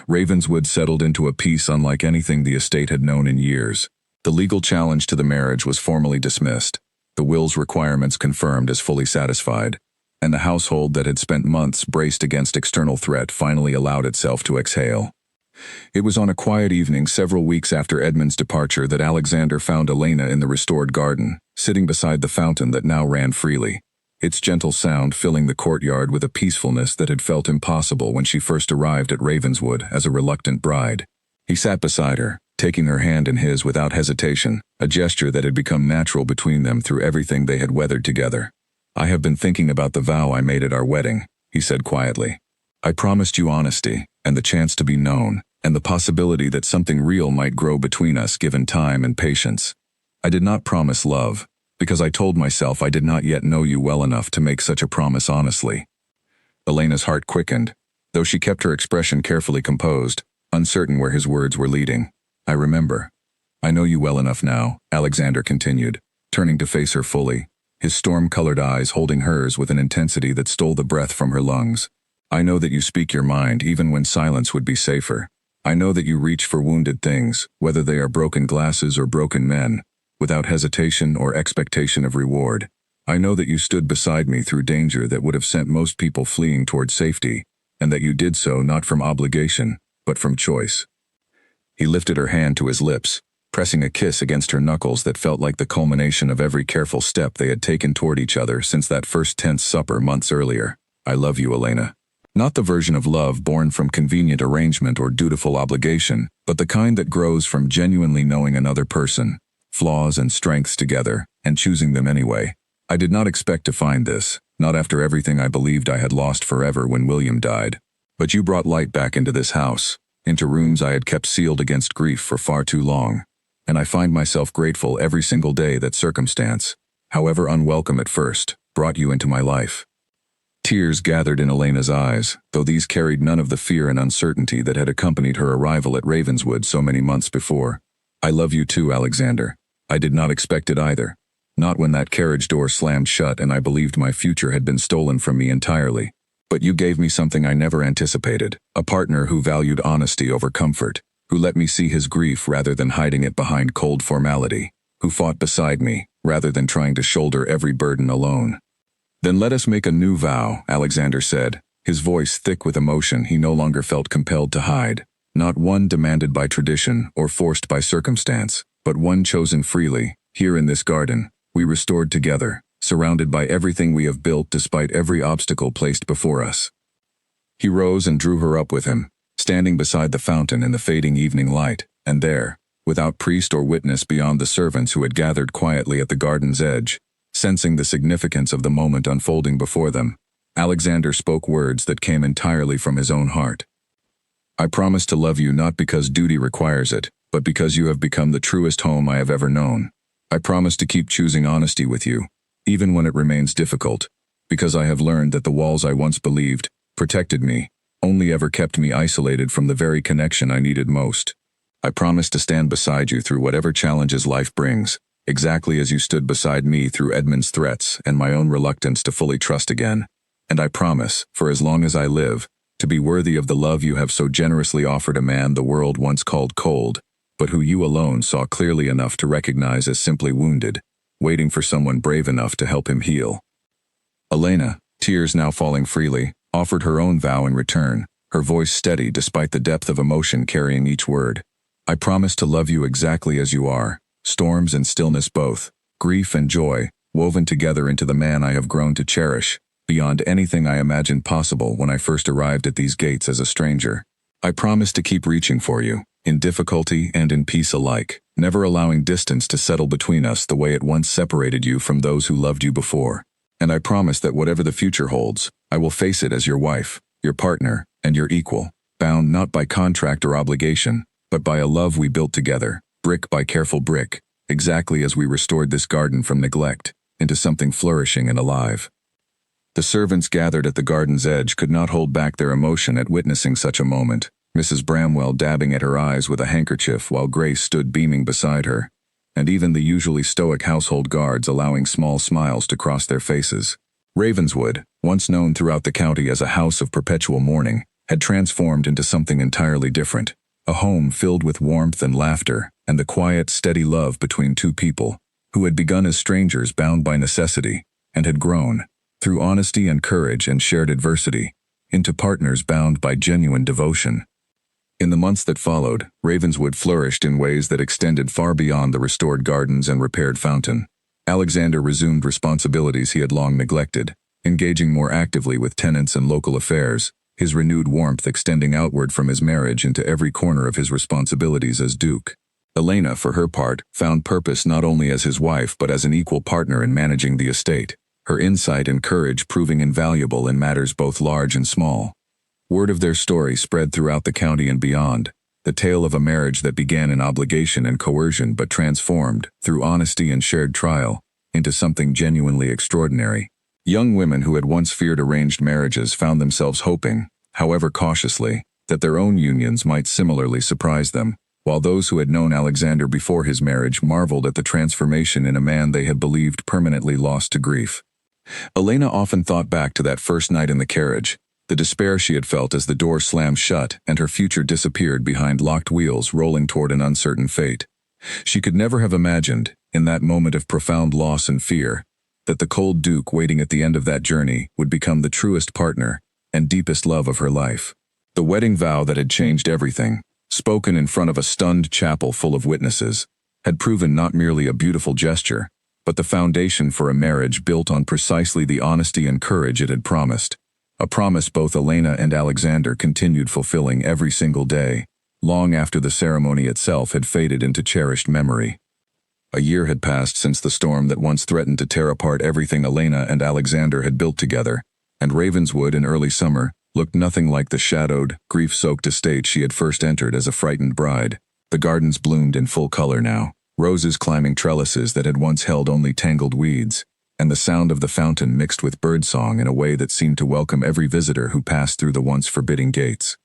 Ravenswood settled into a peace unlike anything the estate had known in years. The legal challenge to the marriage was formally dismissed, the will's requirements confirmed as fully satisfied, and the household that had spent months braced against external threat finally allowed itself to exhale. It was on a quiet evening several weeks after Edmund's departure that Alexander found Elena in the restored garden, sitting beside the fountain that now ran freely, its gentle sound filling the courtyard with a peacefulness that had felt impossible when she first arrived at Ravenswood as a reluctant bride. He sat beside her, taking her hand in his without hesitation, a gesture that had become natural between them through everything they had weathered together. "I have been thinking about the vow I made at our wedding," he said quietly. "I promised you honesty, and the chance to be known, and the possibility that something real might grow between us given time and patience. I did not promise love, because I told myself I did not yet know you well enough to make such a promise honestly." Elena's heart quickened, though she kept her expression carefully composed, uncertain where his words were leading. "I remember. I know you well enough now," Alexander continued, turning to face her fully, his storm-colored eyes holding hers with an intensity that stole the breath from her lungs. "I know that you speak your mind even when silence would be safer. I know that you reach for wounded things, whether they are broken glasses or broken men, without hesitation or expectation of reward. I know that you stood beside me through danger that would have sent most people fleeing toward safety, and that you did so not from obligation, but from choice." He lifted her hand to his lips, pressing a kiss against her knuckles that felt like the culmination of every careful step they had taken toward each other since that first tense supper months earlier. "I love you, Elena. Not the version of love born from convenient arrangement or dutiful obligation, but the kind that grows from genuinely knowing another person, flaws and strengths together, and choosing them anyway. I did not expect to find this, not after everything I believed I had lost forever when William died. But you brought light back into this house, into rooms I had kept sealed against grief for far too long, and I find myself grateful every single day that circumstance, however unwelcome at first, brought you into my life." Tears gathered in Elena's eyes, though these carried none of the fear and uncertainty that had accompanied her arrival at Ravenswood so many months before. "I love you too, Alexander. I did not expect it either. Not when that carriage door slammed shut and I believed my future had been stolen from me entirely. But you gave me something I never anticipated, a partner who valued honesty over comfort, who let me see his grief rather than hiding it behind cold formality, who fought beside me rather than trying to shoulder every burden alone." "Then let us make a new vow," Alexander said, his voice thick with emotion he no longer felt compelled to hide. Not one demanded by tradition or forced by circumstance, but one chosen freely, here in this garden, we restored together, surrounded by everything we have built despite every obstacle placed before us. He rose and drew her up with him, standing beside the fountain in the fading evening light, and there, without priest or witness beyond the servants who had gathered quietly at the garden's edge, sensing the significance of the moment unfolding before them, Alexander spoke words that came entirely from his own heart. "I promise to love you not because duty requires it, but because you have become the truest home I have ever known. I promise to keep choosing honesty with you, even when it remains difficult, because I have learned that the walls I once believed protected me only ever kept me isolated from the very connection I needed most. I promise to stand beside you through whatever challenges life brings, exactly as you stood beside me through Edmund's threats and my own reluctance to fully trust again. And I promise, for as long as I live, to be worthy of the love you have so generously offered a man the world once called cold, but who you alone saw clearly enough to recognize as simply wounded, waiting for someone brave enough to help him heal." Elena, tears now falling freely, offered her own vow in return, her voice steady despite the depth of emotion carrying each word. "I promise to love you exactly as you are, storms and stillness both, grief and joy, woven together into the man I have grown to cherish, beyond anything I imagined possible when I first arrived at these gates as a stranger. I promise to keep reaching for you, in difficulty and in peace alike, never allowing distance to settle between us the way it once separated you from those who loved you before. And I promise that whatever the future holds, I will face it as your wife, your partner, and your equal, bound not by contract or obligation, but by a love we built together, brick by careful brick, exactly as we restored this garden from neglect, into something flourishing and alive." The servants gathered at the garden's edge could not hold back their emotion at witnessing such a moment, Mrs. Bramwell dabbing at her eyes with a handkerchief while Grace stood beaming beside her, and even the usually stoic household guards allowing small smiles to cross their faces. Ravenswood, once known throughout the county as a house of perpetual mourning, had transformed into something entirely different, a home filled with warmth and laughter and the quiet, steady love between two people who had begun as strangers bound by necessity and had grown, through honesty and courage and shared adversity, into partners bound by genuine devotion. In the months that followed, Ravenswood flourished in ways that extended far beyond the restored gardens and repaired fountain. Alexander resumed responsibilities he had long neglected, engaging more actively with tenants and local affairs, his renewed warmth extending outward from his marriage into every corner of his responsibilities as Duke. Elena, for her part, found purpose not only as his wife but as an equal partner in managing the estate, her insight and courage proving invaluable in matters both large and small. Word of their story spread throughout the county and beyond, the tale of a marriage that began in obligation and coercion but transformed, through honesty and shared trial, into something genuinely extraordinary. Young women who had once feared arranged marriages found themselves hoping, however cautiously, that their own unions might similarly surprise them, while those who had known Alexander before his marriage marveled at the transformation in a man they had believed permanently lost to grief. Elena often thought back to that first night in the carriage, the despair she had felt as the door slammed shut and her future disappeared behind locked wheels rolling toward an uncertain fate. She could never have imagined, in that moment of profound loss and fear, that the cold Duke waiting at the end of that journey would become the truest partner and deepest love of her life. The wedding vow that had changed everything, spoken in front of a stunned chapel full of witnesses, had proven not merely a beautiful gesture, but the foundation for a marriage built on precisely the honesty and courage it had promised. A promise both Elena and Alexander continued fulfilling every single day, long after the ceremony itself had faded into cherished memory. A year had passed since the storm that once threatened to tear apart everything Elena and Alexander had built together, and Ravenswood in early summer, looked nothing like the shadowed, grief-soaked estate she had first entered as a frightened bride. The gardens bloomed in full color now, roses climbing trellises that had once held only tangled weeds, and the sound of the fountain mixed with birdsong in a way that seemed to welcome every visitor who passed through the once forbidding gates.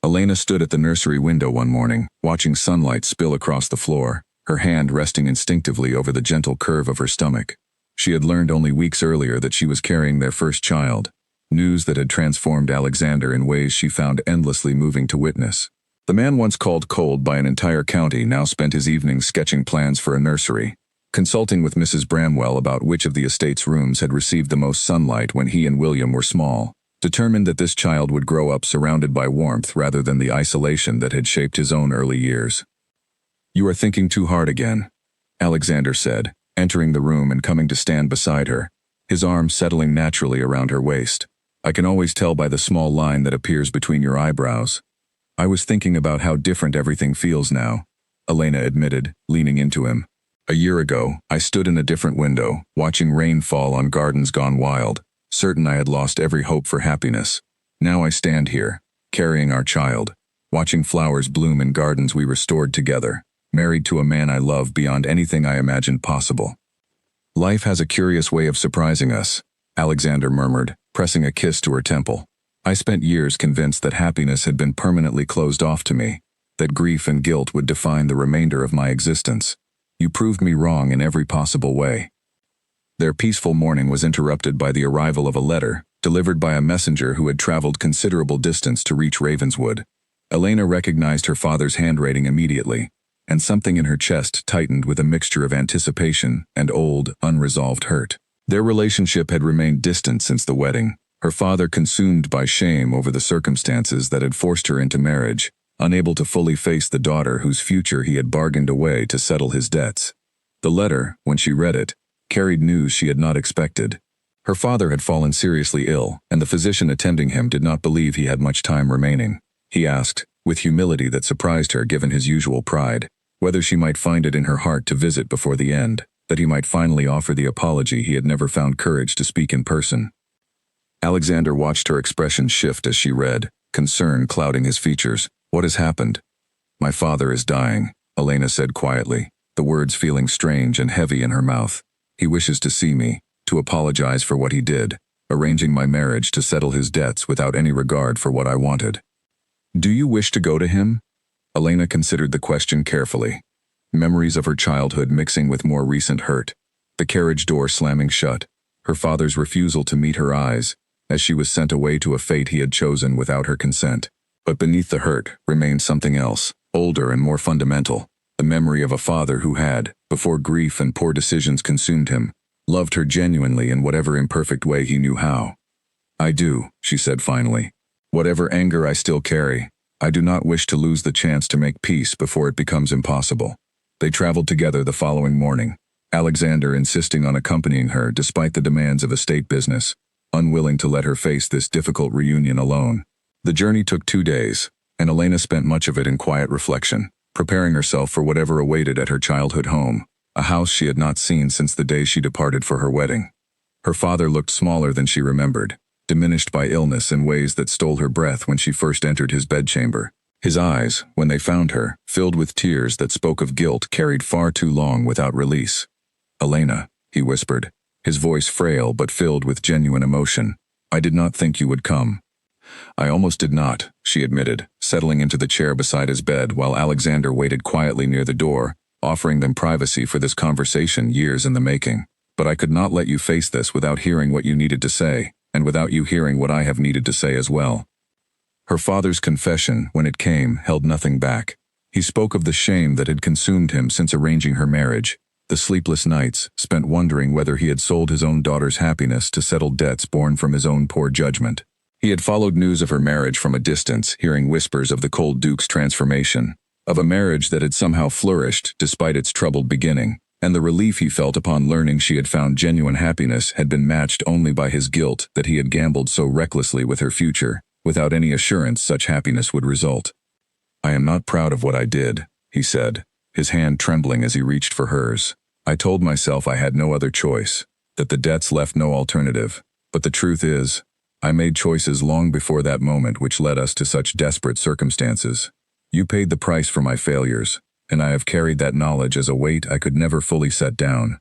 Elena stood at the nursery window one morning, watching sunlight spill across the floor, her hand resting instinctively over the gentle curve of her stomach. She had learned only weeks earlier that she was carrying their first child, news that had transformed Alexander in ways she found endlessly moving to witness. The man once called cold by an entire county now spent his evenings sketching plans for a nursery, consulting with Mrs. Bramwell about which of the estate's rooms had received the most sunlight when he and William were small, determined that this child would grow up surrounded by warmth rather than the isolation that had shaped his own early years. "You are thinking too hard again," Alexander said, entering the room and coming to stand beside her, his arm settling naturally around her waist. "I can always tell by the small line that appears between your eyebrows." "I was thinking about how different everything feels now," Elena admitted, leaning into him. "A year ago, I stood in a different window, watching rain fall on gardens gone wild, certain I had lost every hope for happiness. Now I stand here, carrying our child, watching flowers bloom in gardens we restored together, married to a man I love beyond anything I imagined possible." "Life has a curious way of surprising us," Alexander murmured, pressing a kiss to her temple. "I spent years convinced that happiness had been permanently closed off to me, that grief and guilt would define the remainder of my existence. You proved me wrong in every possible way." Their peaceful morning was interrupted by the arrival of a letter, delivered by a messenger who had traveled considerable distance to reach Ravenswood. Elena recognized her father's handwriting immediately, and something in her chest tightened with a mixture of anticipation and old, unresolved hurt. Their relationship had remained distant since the wedding, her father consumed by shame over the circumstances that had forced her into marriage, unable to fully face the daughter whose future he had bargained away to settle his debts. The letter, when she read it, carried news she had not expected. Her father had fallen seriously ill, and the physician attending him did not believe he had much time remaining. He asked, with humility that surprised her given his usual pride, whether she might find it in her heart to visit before the end, that he might finally offer the apology he had never found courage to speak in person. Alexander watched her expression shift as she read, concern clouding his features. "What has happened?" "My father is dying," Elena said quietly, the words feeling strange and heavy in her mouth. "He wishes to see me, to apologize for what he did, arranging my marriage to settle his debts without any regard for what I wanted." "Do you wish to go to him?" Elena considered the question carefully, memories of her childhood mixing with more recent hurt, the carriage door slamming shut, her father's refusal to meet her eyes, as she was sent away to a fate he had chosen without her consent. But beneath the hurt remained something else, older and more fundamental, the memory of a father who had, before grief and poor decisions consumed him, loved her genuinely in whatever imperfect way he knew how. "I do," she said finally. "Whatever anger I still carry, I do not wish to lose the chance to make peace before it becomes impossible." They traveled together the following morning, Alexander insisting on accompanying her despite the demands of estate business, unwilling to let her face this difficult reunion alone. The journey took 2 days, and Elena spent much of it in quiet reflection, preparing herself for whatever awaited at her childhood home, a house she had not seen since the day she departed for her wedding. Her father looked smaller than she remembered, diminished by illness in ways that stole her breath when she first entered his bedchamber. His eyes, when they found her, filled with tears that spoke of guilt carried far too long without release. "Elena," he whispered, his voice frail but filled with genuine emotion, "I did not think you would come." "I almost did not," she admitted, settling into the chair beside his bed while Alexander waited quietly near the door, offering them privacy for this conversation years in the making. "But I could not let you face this without hearing what you needed to say, and without you hearing what I have needed to say as well." Her father's confession, when it came, held nothing back. He spoke of the shame that had consumed him since arranging her marriage, the sleepless nights spent wondering whether he had sold his own daughter's happiness to settle debts born from his own poor judgment. He had followed news of her marriage from a distance, hearing whispers of the cold Duke's transformation, of a marriage that had somehow flourished despite its troubled beginning, and the relief he felt upon learning she had found genuine happiness had been matched only by his guilt that he had gambled so recklessly with her future, without any assurance such happiness would result. "I am not proud of what I did," he said, his hand trembling as he reached for hers. "I told myself I had no other choice, that the debts left no alternative, but the truth is, I made choices long before that moment which led us to such desperate circumstances. You paid the price for my failures, and I have carried that knowledge as a weight I could never fully set down.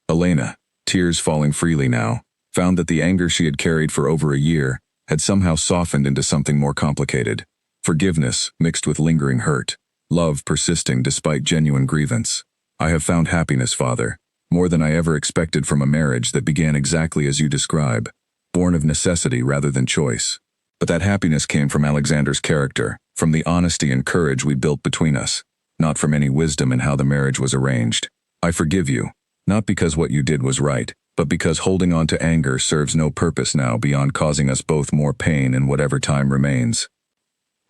Elena, tears falling freely now, found that the anger she had carried for over a year had somehow softened into something more complicated. Forgiveness mixed with lingering hurt, love persisting despite genuine grievance. I have found happiness, Father, more than I ever expected from a marriage that began exactly as you describe, born of necessity rather than choice. But that happiness came from Alexander's character, from the honesty and courage we built between us, not from any wisdom in how the marriage was arranged. I forgive you, not because what you did was right, but because holding on to anger serves no purpose now beyond causing us both more pain in whatever time remains.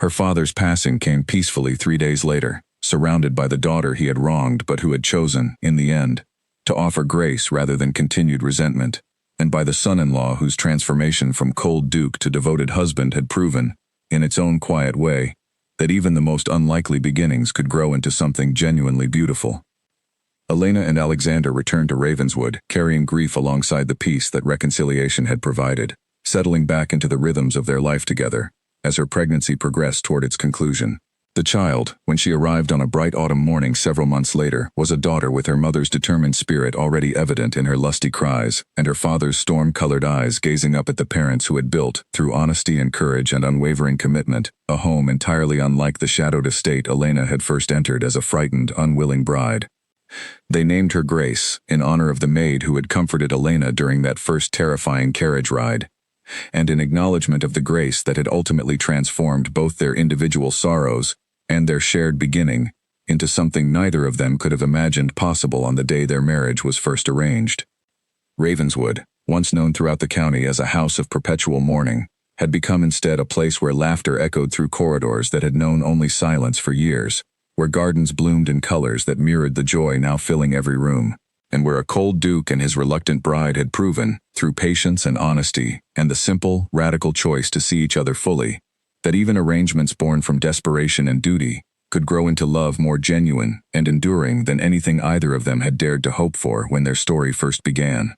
Her father's passing came peacefully 3 days later, surrounded by the daughter he had wronged but who had chosen, in the end, to offer grace rather than continued resentment, and by the son-in-law whose transformation from cold duke to devoted husband had proven, in its own quiet way, that even the most unlikely beginnings could grow into something genuinely beautiful. Elena and Alexander returned to Ravenswood, carrying grief alongside the peace that reconciliation had provided, settling back into the rhythms of their life together, as her pregnancy progressed toward its conclusion. The child, when she arrived on a bright autumn morning several months later, was a daughter with her mother's determined spirit already evident in her lusty cries, and her father's storm-colored eyes gazing up at the parents who had built, through honesty and courage and unwavering commitment, a home entirely unlike the shadowed estate Elena had first entered as a frightened, unwilling bride. They named her Grace, in honor of the maid who had comforted Elena during that first terrifying carriage ride, and in acknowledgement of the grace that had ultimately transformed both their individual sorrows and their shared beginning into something neither of them could have imagined possible on the day their marriage was first arranged. Ravenswood, once known throughout the county as a house of perpetual mourning, had become instead a place where laughter echoed through corridors that had known only silence for years, where gardens bloomed in colors that mirrored the joy now filling every room, and where a cold duke and his reluctant bride had proven, through patience and honesty, and the simple, radical choice to see each other fully, that even arrangements born from desperation and duty could grow into love more genuine and enduring than anything either of them had dared to hope for when their story first began.